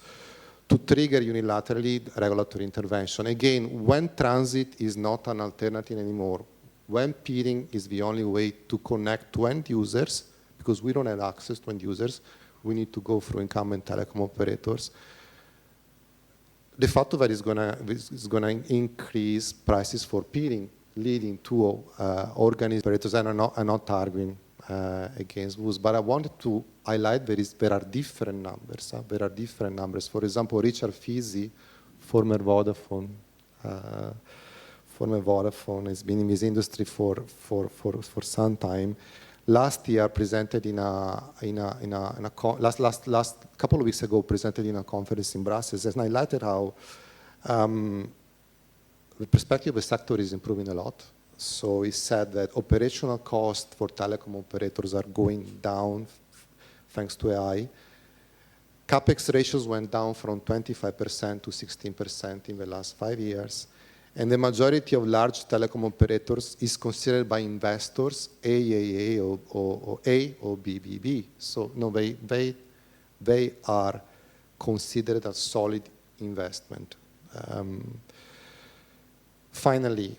to trigger unilaterally regulatory intervention. Again, when transit is not an alternative anymore, when peering is the only way to connect to end users, because we don't have access to end users, we need to go through incumbent telecom operators. The fact that is going to increase prices for peering, leading to operators and are not arguing against those. But I wanted to highlight there are different numbers. There are different numbers. For example, Richard Fisi, former Vodafone, has been in this industry for some time. Last year, presented last couple of weeks ago, presented in a conference in Brussels, and highlighted how the perspective of the sector is improving a lot. So he said that operational costs for telecom operators are going down thanks to AI. CapEx ratios went down from 25% to 16% in the last 5 years. And the majority of large telecom operators is considered by investors AAA or A or BBB. So no, they are considered a solid investment. Finally,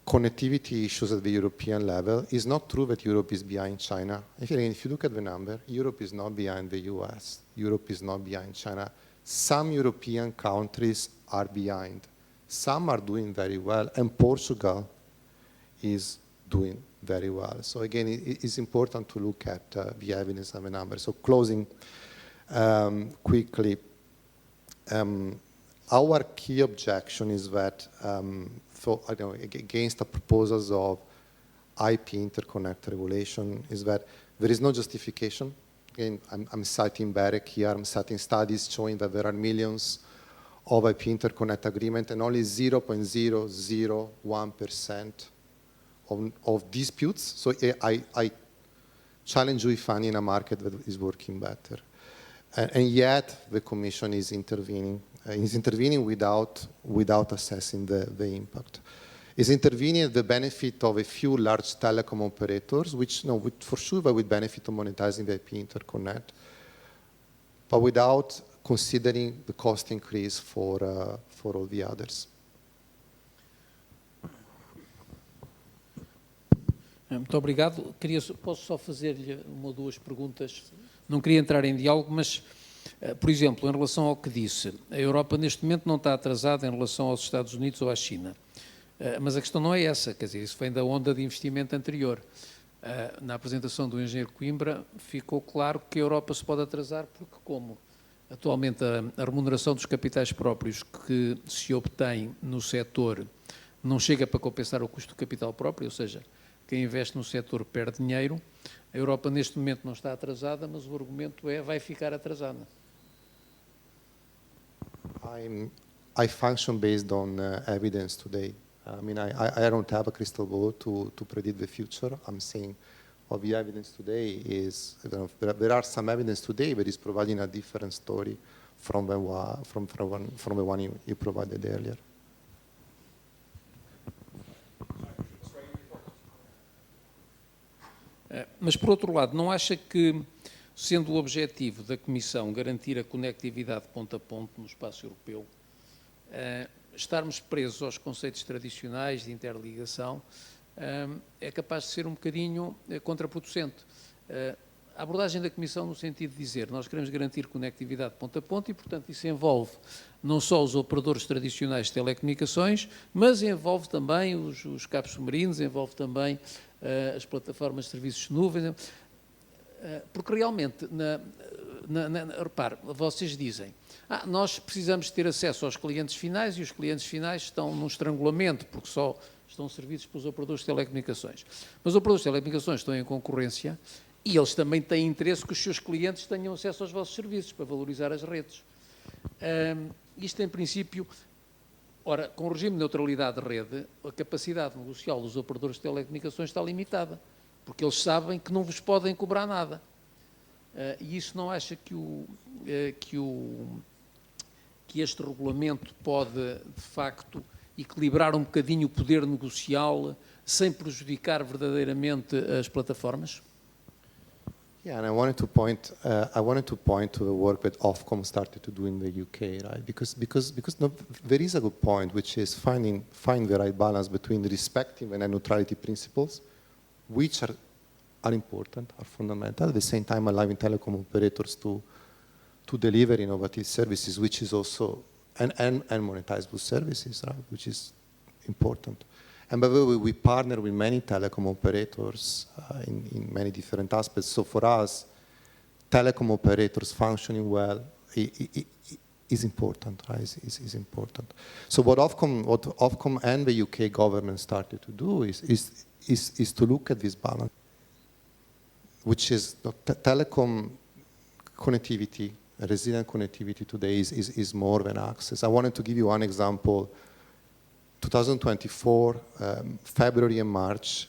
connectivity issues at the European level. It's not true that Europe is behind China. If you look at the number, Europe is not behind the US. Europe is not behind China. Some European countries are behind. Some are doing very well, and Portugal is doing very well. So again, it's important to look at the evidence and the numbers. So closing quickly, our key objection is that against the proposals of IP interconnect regulation is that there is no justification. Again, I'm citing BEREC here. I'm citing studies showing that there are millions of IP interconnect agreement and only 0.001% of disputes. So I challenge you finding a market that is working better. And yet the Commission is intervening. Is intervening without assessing the impact. Is intervening at the benefit of a few large telecom operators, which for sure they would benefit from monetizing the IP interconnect, but without considering the cost increase for all the others. Muito obrigado. Posso só fazer-lhe uma ou duas perguntas? Não queria entrar em diálogo, mas, por exemplo, em relação ao que disse, a Europa neste momento não está atrasada em relação aos Estados Unidos ou à China. Mas a questão não é essa, quer dizer, isso vem da onda de investimento anterior. Na apresentação do engenheiro Coimbra ficou claro que a Europa se pode atrasar porque como atualmente a remuneração dos capitais próprios que se obtém no setor não chega para compensar o custo do capital próprio, ou seja, quem investe no setor perde dinheiro. A Europa neste momento não está atrasada, mas o argumento é vai ficar atrasada. I function based on evidence today. I mean, I don't have a crystal ball to predict the future. I'm saying what the evidence today is, there are some evidence today that is providing a different story from the one you provided earlier. Mas, por outro lado, não acha que, sendo o objetivo da Comissão garantir a conectividade ponto a ponto no espaço europeu, estarmos presos aos conceitos tradicionais de interligação é capaz de ser um bocadinho contraproducente? A abordagem da Comissão no sentido de dizer nós queremos garantir conectividade ponto a ponto e, portanto, isso envolve não só os operadores tradicionais de telecomunicações, mas envolve também os cabos submarinos, envolve também as plataformas de serviços de nuvem, porque realmente, repare, vocês dizem, nós precisamos ter acesso aos clientes finais e os clientes finais estão num estrangulamento, porque só estão servidos pelos operadores de telecomunicações. Mas os operadores de telecomunicações estão em concorrência e eles também têm interesse que os seus clientes tenham acesso aos vossos serviços para valorizar as redes. Isto, em princípio, ora, com o regime de neutralidade de rede, a capacidade negocial dos operadores de telecomunicações está limitada, porque eles sabem que não vos podem cobrar nada. E isso não acha que este regulamento pode, de facto, equilibrar um bocadinho o poder negocial sem prejudicar verdadeiramente as plataformas? Yeah, and I wanted to point to the work that Ofcom started to do in the UK, right? Because no, there is a good point, which is find the right balance between respecting the net neutrality principles, which are important, are fundamental, at the same time allowing telecom operators to deliver innovative services, which is also, and monetizable services, right? Which is important. And by the way, we partner with many telecom operators in many different aspects. So for us, telecom operators functioning well is important, right? Is important. So what Ofcom and the UK government started to do is to look at this balance, which is telecom connectivity, resilient connectivity today is more than access. I wanted to give you one example. 2024, February and March,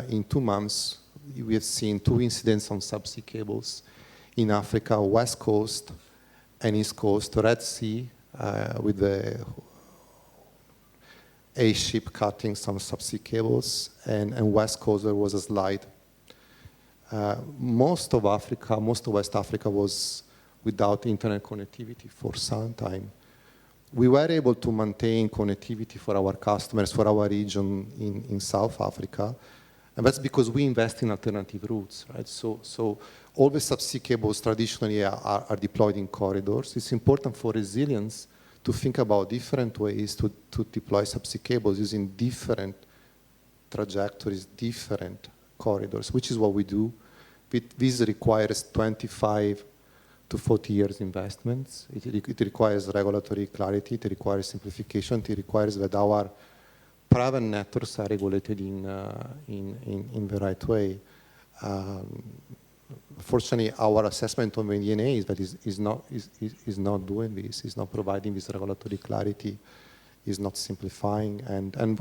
in 2 months, we have seen 2 incidents on subsea cables in Africa, West Coast and East Coast, Red Sea, with a ship cutting some subsea cables, and West Coast, there was a slide. Most of Africa, most of West Africa was without internet connectivity for some time. We were able to maintain connectivity for our customers, for our region in South Africa, and that's because we invest in alternative routes, right? So all the subsea cables traditionally are deployed in corridors. It's important for resilience to think about different ways to deploy subsea cables using different trajectories, different corridors, which is what we do. This requires 25 to 40 years investments. It requires regulatory clarity, it requires simplification, it requires that our private networks are regulated in the right way. Fortunately, our assessment on the DNA is that is not doing this, is not providing this regulatory clarity, is not simplifying. And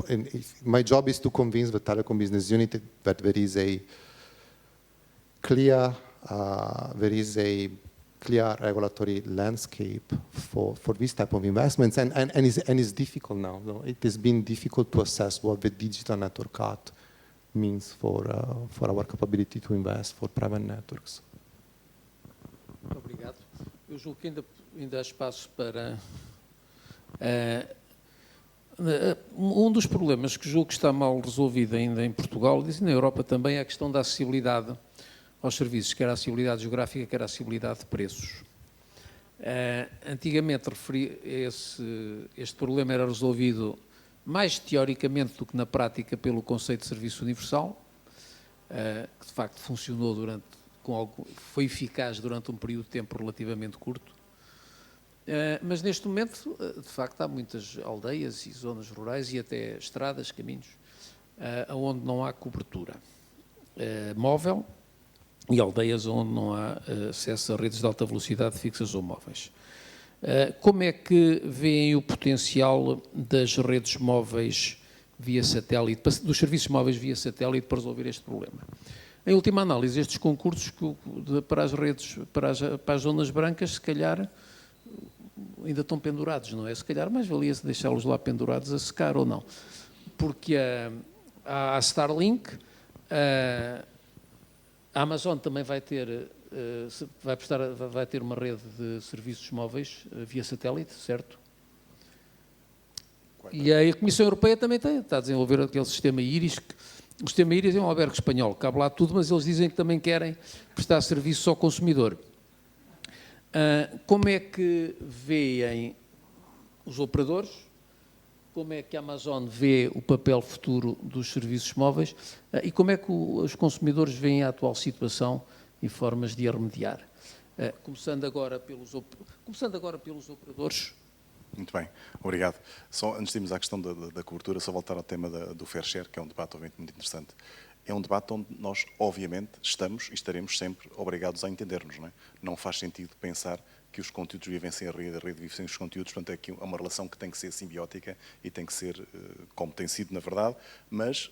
my job is to convince the telecom business unit that there is a clear regulatory landscape for this type of investments, and it's difficult now. It has been difficult to assess what the digital network act means for our capability to invest for private networks. Muito obrigado. Eu julgo que ainda há espaço para... um dos problemas que julgo que está mal resolvido ainda em Portugal, e na Europa também, é a questão da acessibilidade aos serviços, quer a acessibilidade geográfica, quer a acessibilidade de preços. Antigamente, este problema era resolvido mais teoricamente do que na prática pelo conceito de serviço universal, que de facto funcionou foi eficaz durante um período de tempo relativamente curto. Mas neste momento, de facto, há muitas aldeias e zonas rurais e até estradas, caminhos, onde não há cobertura móvel, e aldeias onde não há acesso a redes de alta velocidade fixas ou móveis. Como é que veem o potencial das redes móveis via satélite, dos serviços móveis via satélite para resolver este problema? Em última análise, estes concursos para as redes, para as zonas brancas, se calhar ainda estão pendurados, não é? Se calhar mais valia-se deixá-los lá pendurados a secar ou não. Porque a Starlink, a Amazon também vai ter uma rede de serviços móveis via satélite, certo? E a Comissão Europeia também está a desenvolver aquele sistema Iris. O sistema Iris é um albergue espanhol, cabe lá tudo, mas eles dizem que também querem prestar serviço ao consumidor. Como é que veem os operadores? Como é que a Amazon vê o papel futuro dos serviços móveis? E como é que os consumidores veem a atual situação e formas de a remediar? Começando agora pelos operadores. Muito bem, obrigado. Só antes de irmos à questão da cobertura, só voltar ao tema do fair share, que é um debate obviamente muito interessante. É um debate onde nós, obviamente, estamos e estaremos sempre obrigados a entendermos. Não é? Não faz sentido pensar que os conteúdos vivem sem a rede vive sem os conteúdos, portanto é aqui uma relação que tem que ser simbiótica e tem que ser, como tem sido na verdade, mas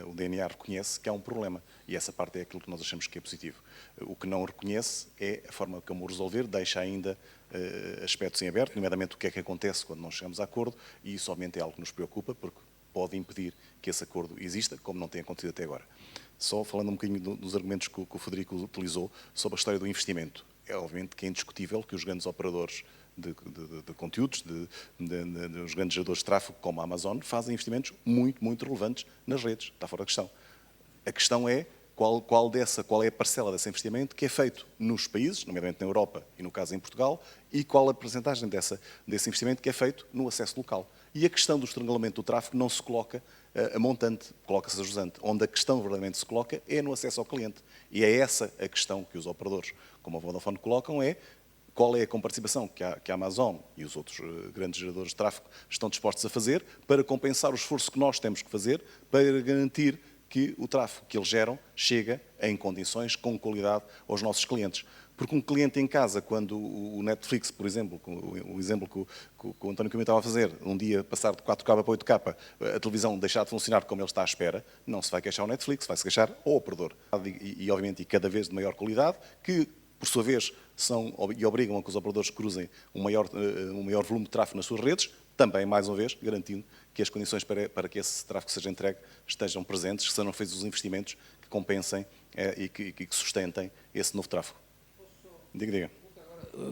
o DNA reconhece que há um problema e essa parte é aquilo que nós achamos que é positivo. O que não reconhece é a forma como o resolver, deixa ainda aspectos em aberto, nomeadamente o que é que acontece quando não chegamos a acordo, e isso obviamente é algo que nos preocupa, porque pode impedir que esse acordo exista, como não tem acontecido até agora. Só falando um bocadinho dos argumentos que o Frederico utilizou sobre a história do investimento. É obviamente que é indiscutível que os grandes operadores de conteúdos, os grandes geradores de tráfego, como a Amazon, fazem investimentos muito, muito relevantes nas redes. Está fora da questão. A questão é qual é a parcela desse investimento que é feito nos países, nomeadamente na Europa e no caso em Portugal, e qual a percentagem desse investimento que é feito no acesso local. E a questão do estrangulamento do tráfego não se coloca a montante, coloca-se a jusante. Onde a questão verdadeiramente se coloca é no acesso ao cliente. E é essa a questão que os operadores, como a Vodafone, colocam, é qual é a comparticipação que a Amazon e os outros grandes geradores de tráfego estão dispostos a fazer para compensar o esforço que nós temos que fazer para garantir que o tráfego que eles geram chega em condições, com qualidade, aos nossos clientes. Porque um cliente em casa, quando o Netflix, por exemplo, o exemplo que o António Camilo estava a fazer, um dia passar de 4K para 8K, a televisão deixar de funcionar como ele está à espera, não se vai queixar ao Netflix, vai se queixar ao operador. E obviamente, cada vez de maior qualidade, que, por sua vez, obrigam a que os operadores cruzem um maior volume de tráfego nas suas redes, também, mais uma vez, garantindo que as condições para que esse tráfego seja entregue estejam presentes, que sejam feitos os investimentos que compensem e que sustentem esse novo tráfego. Diga.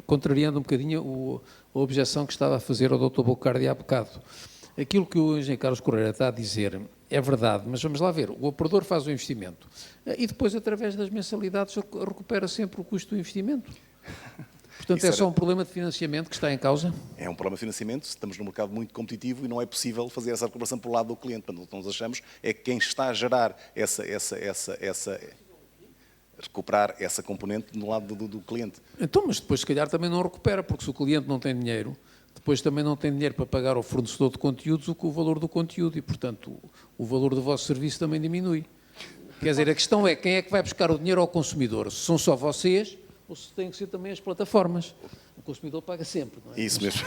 Contrariando um bocadinho a objeção que estava a fazer ao Dr. Bocardi há bocado. Aquilo que o engenheiro Carlos Correia está a dizer é verdade, mas vamos lá ver, o operador faz o investimento e depois, através das mensalidades, recupera sempre o custo do investimento. Portanto, é só um problema de financiamento que está em causa? É um problema de financiamento, estamos num mercado muito competitivo e não é possível fazer essa recuperação pelo lado do cliente. Portanto, o que nós achamos é que quem está a gerar recuperar essa componente no lado do cliente. Então, mas depois se calhar também não recupera, porque se o cliente não tem dinheiro, depois também não tem dinheiro para pagar ao fornecedor de conteúdos o valor do conteúdo e, portanto, o valor do vosso serviço também diminui. Quer dizer, a questão é quem é que vai buscar o dinheiro ao consumidor? Se são só vocês ou se têm que ser também as plataformas? O consumidor paga sempre, não é? Isso mesmo.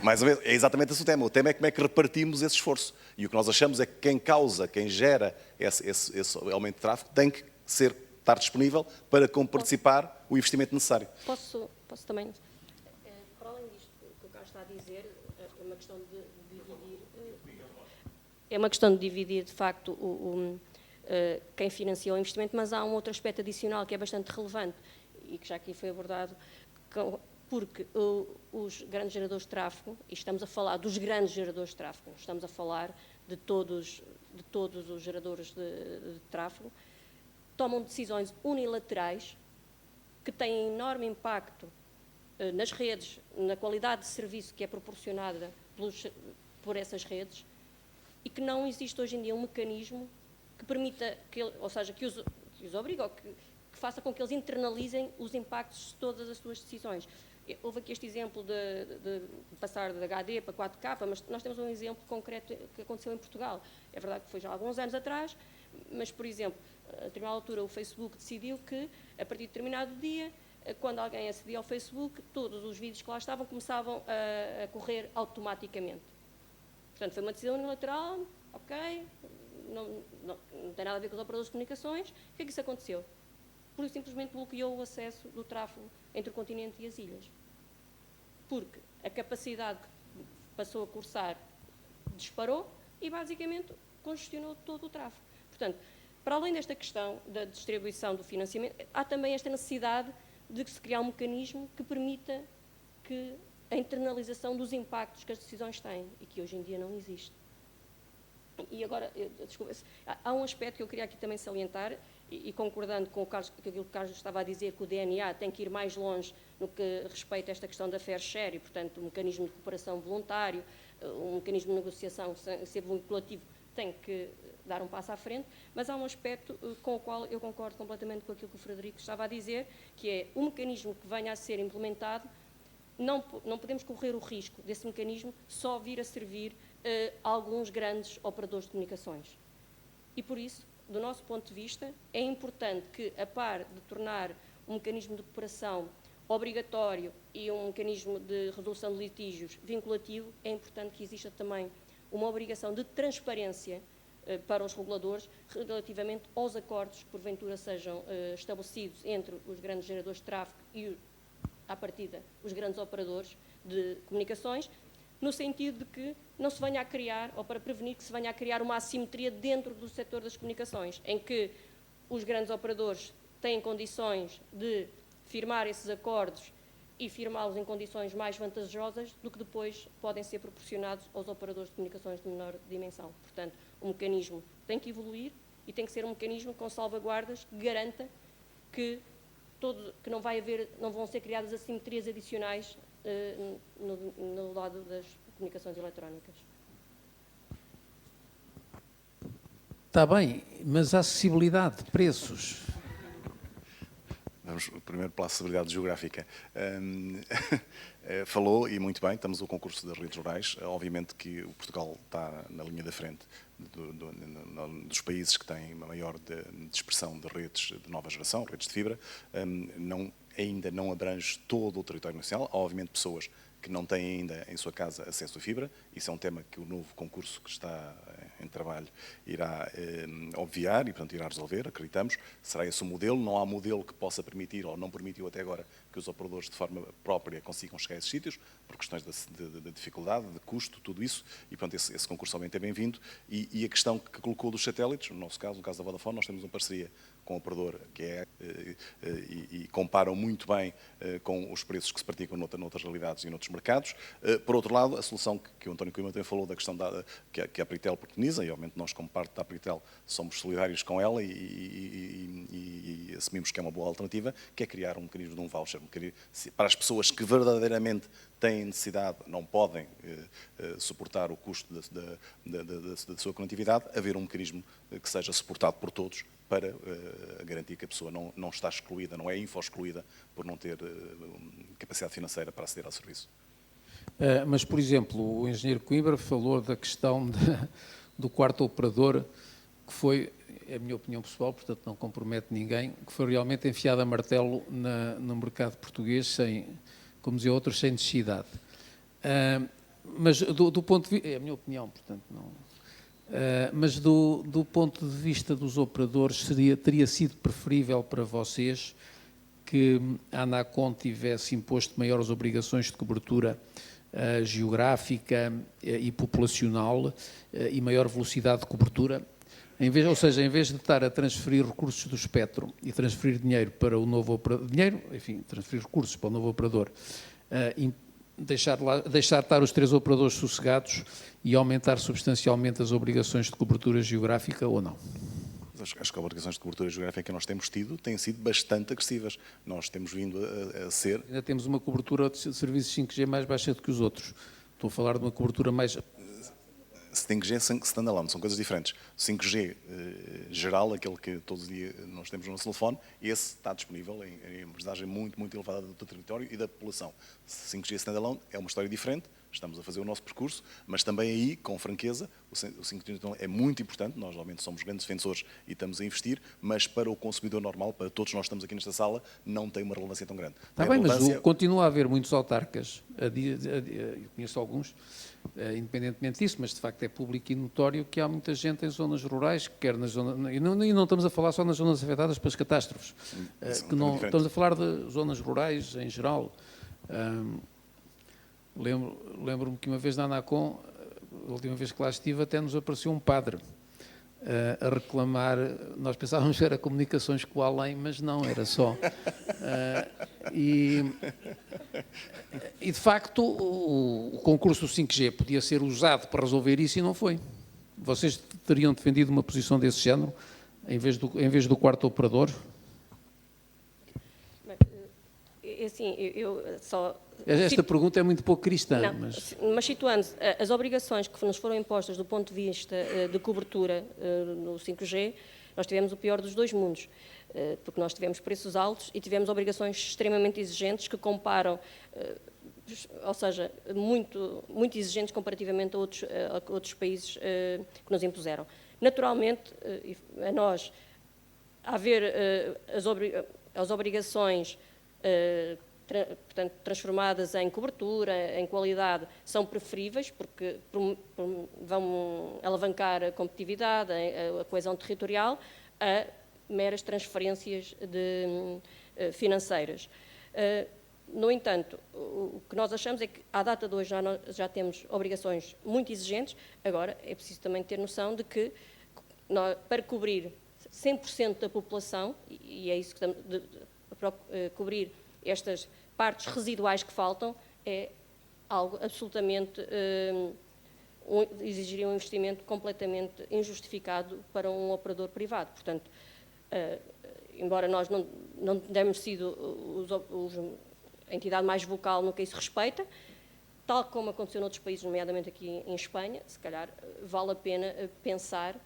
Mais uma vez, é exatamente esse o tema. O tema é como é que repartimos esse esforço. E o que nós achamos é que quem gera esse aumento de tráfego tem que estar disponível para participar o investimento necessário. Posso também, para além disto que o Carlos está a dizer, é uma questão de dividir, de facto, quem financia o investimento, mas há um outro aspecto adicional que é bastante relevante e que já aqui foi abordado, porque os grandes geradores de tráfego, e estamos a falar dos grandes geradores de tráfego, estamos a falar de todos os geradores de tráfego, tomam decisões unilaterais que têm enorme impacto nas redes, na qualidade de serviço que é proporcionada por essas redes e que não existe hoje em dia um mecanismo que permita, que os obrigue ou que faça com que eles internalizem os impactos de todas as suas decisões. Houve aqui este exemplo de passar de HD para 4K, mas nós temos um exemplo concreto que aconteceu em Portugal. É verdade que foi já há alguns anos atrás, mas, por exemplo, a determinada altura o Facebook decidiu que, a partir de determinado dia, quando alguém acedia ao Facebook, todos os vídeos que lá estavam começavam a correr automaticamente. Portanto, foi uma decisão unilateral, ok, não tem nada a ver com os operadores de comunicações. O que é que isso aconteceu? Por simplesmente bloqueou o acesso do tráfego entre o continente e as ilhas. Porque a capacidade que passou a cursar disparou e, basicamente, congestionou todo o tráfego. Portanto, para além desta questão da distribuição do financiamento, há também esta necessidade de se criar um mecanismo que permita que a internalização dos impactos que as decisões têm e que hoje em dia não existe. E agora, desculpa, há um aspecto que eu queria aqui também salientar, e concordando com aquilo que o Carlos estava a dizer, que o DNA tem que ir mais longe no que respeita a esta questão da fair share, e, portanto, um mecanismo de cooperação voluntário, um mecanismo de negociação ser vinculativo, tem que dar um passo à frente, mas há um aspecto com o qual eu concordo completamente com aquilo que o Frederico estava a dizer, que é um mecanismo que venha a ser implementado, não podemos correr o risco desse mecanismo só vir a servir a alguns grandes operadores de comunicações. E por isso, do nosso ponto de vista, é importante que, a par de tornar um mecanismo de cooperação obrigatório e um mecanismo de resolução de litígios vinculativo, é importante que exista também uma obrigação de transparência para os reguladores relativamente aos acordos que porventura sejam estabelecidos entre os grandes geradores de tráfego e, à partida, os grandes operadores de comunicações, no sentido de que não se venha a criar, ou para prevenir que se venha a criar uma assimetria dentro do setor das comunicações, em que os grandes operadores têm condições de firmar esses acordos e firmá-los em condições mais vantajosas do que depois podem ser proporcionados aos operadores de comunicações de menor dimensão. Portanto, o mecanismo tem que evoluir e tem que ser um mecanismo com salvaguardas que garanta que não vão ser criadas assimetrias adicionais no lado das comunicações eletrónicas. Está bem, mas a acessibilidade de preços... Vamos primeiro pela acessibilidade geográfica. Falou, e muito bem, estamos no concurso das redes rurais. Obviamente que o Portugal está na linha da frente dos países que têm uma maior dispersão de redes de nova geração, redes de fibra. Ainda não abrange todo o território nacional. Há, obviamente, pessoas que não têm ainda em sua casa acesso à fibra. Isso é um tema que o novo concurso que está em trabalho irá obviar e, portanto, irá resolver, acreditamos. Será esse o modelo. Não há modelo que possa permitir, ou não permitiu até agora, que os operadores de forma própria consigam chegar a esses sítios, por questões de dificuldade, de custo, tudo isso. E, portanto, esse concurso obviamente é bem-vindo. E a questão que colocou dos satélites, no nosso caso, no caso da Vodafone, nós temos uma parceria com o operador que é, e comparam muito bem com os preços que se praticam noutras realidades e noutros mercados. Por outro lado, a solução que o António Coimbra também falou da questão que a Pritel preconiza, e obviamente nós, como parte da Pritel, somos solidários com ela e assumimos que é uma boa alternativa, que é criar um mecanismo de um voucher, para as pessoas que verdadeiramente têm necessidade, não podem suportar o custo da sua conectividade, haver um mecanismo que seja suportado por todos para garantir que a pessoa não está excluída, não é info-excluída por não ter capacidade financeira para aceder ao serviço. Mas, por exemplo, o engenheiro Coimbra falou da questão do quarto operador, que foi, é a minha opinião pessoal, portanto não compromete ninguém, que foi realmente enfiado a martelo no mercado português, sem, como dizia outros, sem necessidade. Mas do ponto de vista, é a minha opinião, portanto não... mas do ponto de vista dos operadores, teria sido preferível para vocês que a Anacom tivesse imposto maiores obrigações de cobertura geográfica e populacional e maior velocidade de cobertura, ou seja, em vez de estar a transferir recursos do espectro e transferir dinheiro para o novo operador, transferir recursos para o novo operador, deixar estar os 3 operadores sossegados e aumentar substancialmente as obrigações de cobertura geográfica ou não? As obrigações de cobertura geográfica que nós temos tido têm sido bastante agressivas. Nós temos vindo a ser... Ainda temos uma cobertura de serviços 5G mais baixa do que os outros. Estou a falar de uma cobertura mais... 5G standalone, são coisas diferentes. 5G geral, aquele que todos os dias nós temos no nosso telefone, esse está disponível em uma porcentagem muito, muito elevada do território e da população. 5G standalone é uma história diferente, estamos a fazer o nosso percurso, mas também aí, com franqueza, o 5G é muito importante, nós realmente somos grandes defensores e estamos a investir, mas para o consumidor normal, para todos nós que estamos aqui nesta sala, não tem uma relevância tão grande. Está bem, mas continua a haver muitos autarcas, eu conheço alguns, independentemente disso, mas de facto é público e notório que há muita gente em zonas rurais, quer na zona, e não estamos a falar só nas zonas afetadas pelas catástrofes, que não, estamos a falar de zonas rurais em geral. Lembro-me que uma vez na Anacom, a última vez que lá estive, até nos apareceu um padre a reclamar, nós pensávamos que era comunicações com o além, mas não, era só. E de facto o concurso do 5G podia ser usado para resolver isso e não foi. Vocês teriam defendido uma posição desse género em vez do quarto operador? Assim, eu só... Esta pergunta é muito pouco cristã. Não, mas situando as obrigações que nos foram impostas do ponto de vista de cobertura no 5G, nós tivemos o pior dos dois mundos, porque nós tivemos preços altos e tivemos obrigações extremamente exigentes que comparam, ou seja, muito exigentes comparativamente a outros países que nos impuseram. Naturalmente, a nós, a haver as obrigações portanto, transformadas em cobertura, em qualidade, são preferíveis porque vão alavancar a competitividade, a coesão territorial, a meras transferências financeiras. No entanto, o que nós achamos é que, à data de hoje, já temos obrigações muito exigentes. Agora, é preciso também ter noção de que, para cobrir 100% da população, e é isso que estamos cobrir estas partes residuais que faltam, é algo absolutamente, exigiria um investimento completamente injustificado para um operador privado. Portanto, embora nós não tenhamos sido a entidade mais vocal no que isso respeita, tal como aconteceu noutros países, nomeadamente aqui em Espanha, se calhar vale a pena pensar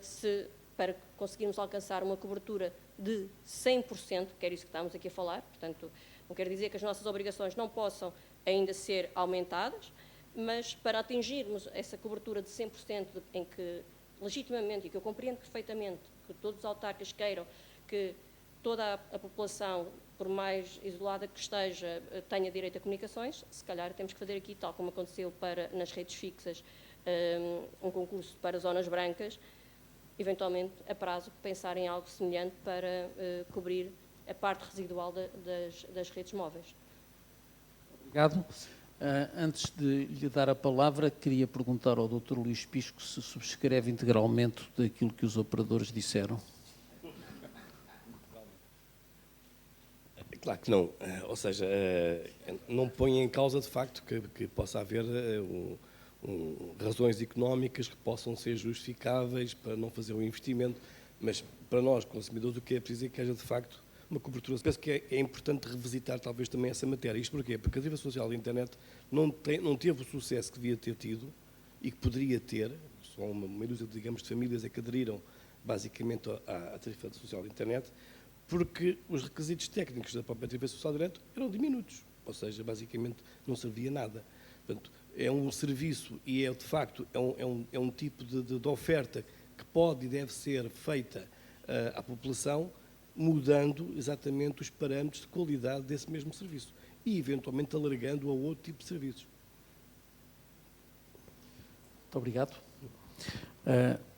se, para conseguirmos alcançar uma cobertura de 100%, que é isso que estamos aqui a falar, portanto, não quer dizer que as nossas obrigações não possam ainda ser aumentadas, mas para atingirmos essa cobertura de 100% em que, legitimamente, e que eu compreendo perfeitamente, que todos os autarcas queiram que toda a população, por mais isolada que esteja, tenha direito a comunicações, se calhar temos que fazer aqui, tal como aconteceu nas redes fixas, um concurso para zonas brancas, eventualmente, a prazo, pensar em algo semelhante para cobrir a parte residual das redes móveis. Obrigado. Antes de lhe dar a palavra, queria perguntar ao Dr. Luís Pisco se subscreve integralmente daquilo que os operadores disseram. Claro que não. Ou seja, não põe em causa, de facto, que possa haver razões económicas que possam ser justificáveis para não fazer um investimento, mas para nós, consumidores, o que é preciso é que haja, de facto, uma cobertura. Penso que é importante revisitar, talvez, também essa matéria. Isto porquê? Porque a deriva social da internet não teve o sucesso que devia ter tido e que poderia ter. Só uma dúzia, digamos, de famílias é que aderiram, basicamente, à tarifa social da internet, porque os requisitos técnicos da própria tarifa social da internet eram diminutos. Ou seja, basicamente, não servia nada. Portanto, é um serviço e é, de facto, é um tipo de oferta que pode e deve ser feita à população, mudando exatamente os parâmetros de qualidade desse mesmo serviço e, eventualmente, alargando a outro tipo de serviços. Muito obrigado.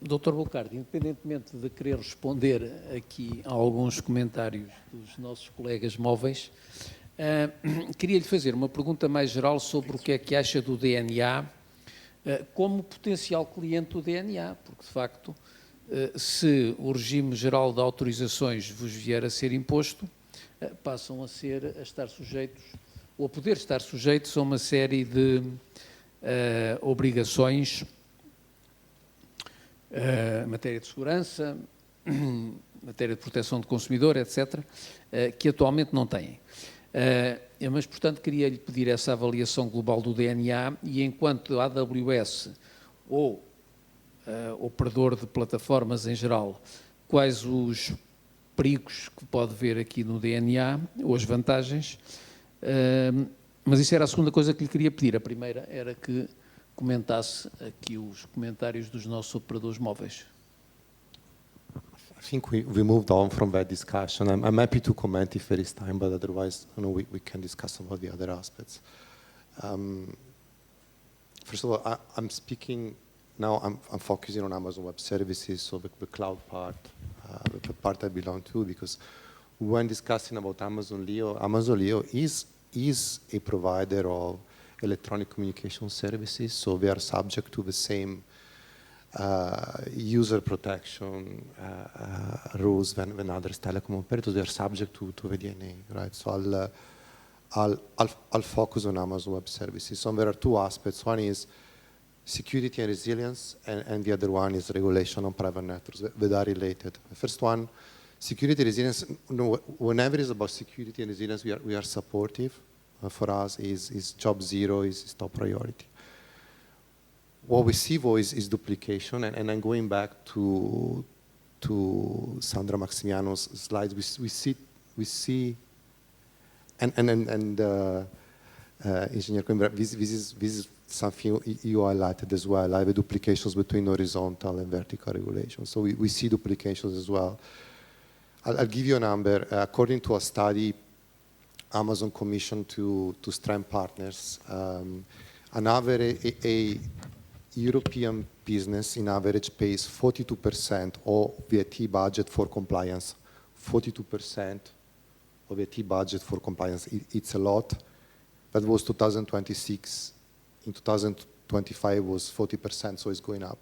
Dr. Bocardi, independentemente de querer responder aqui a alguns comentários dos nossos colegas móveis, queria-lhe fazer uma pergunta mais geral sobre o que é que acha do DNA como potencial cliente do DNA, porque, de facto, se o regime geral de autorizações vos vier a ser imposto, passam a estar sujeitos, ou a poder estar sujeitos a uma série de obrigações em matéria de segurança, matéria de proteção do consumidor, etc., que atualmente não têm. Mas, portanto, queria-lhe pedir essa avaliação global do DNA e, enquanto AWS ou operador de plataformas em geral, quais os perigos que pode ver aqui no DNA, ou as vantagens, Mas isso era a segunda coisa que lhe queria pedir. A primeira era que comentasse aqui os comentários dos nossos operadores móveis. I think we moved on from that discussion. I'm happy to comment if there is time, but otherwise, we can discuss about the other aspects. First of all, I'm speaking now. I'm focusing on Amazon Web Services, so the cloud part, the part I belong to, because when discussing about Amazon Leo is a provider of electronic communication services, so they are subject to the same user protection rules than other telecom operators. They are subject to the DNA, right? So I'll focus on Amazon Web Services. So there are two aspects. One is security and resilience, and the other one is regulation on private networks that are related. The first one, security resilience. Whenever it's about security and resilience, we are supportive. For us, is job zero is top priority. What we see, though, is duplication, and I'm going back to Sandra Maximiano's slides. We see, and Engineer Coimbra, this is something you highlighted as well. I have duplications between horizontal and vertical regulations. So we see duplications as well. I'll give you a number. According to a study Amazon commissioned to Strand Partners, a European business in average pays 42% of VAT budget for compliance. 42% of VAT budget for compliance. It's a lot. That was 2026. In 2025 was 40%, so it's going up.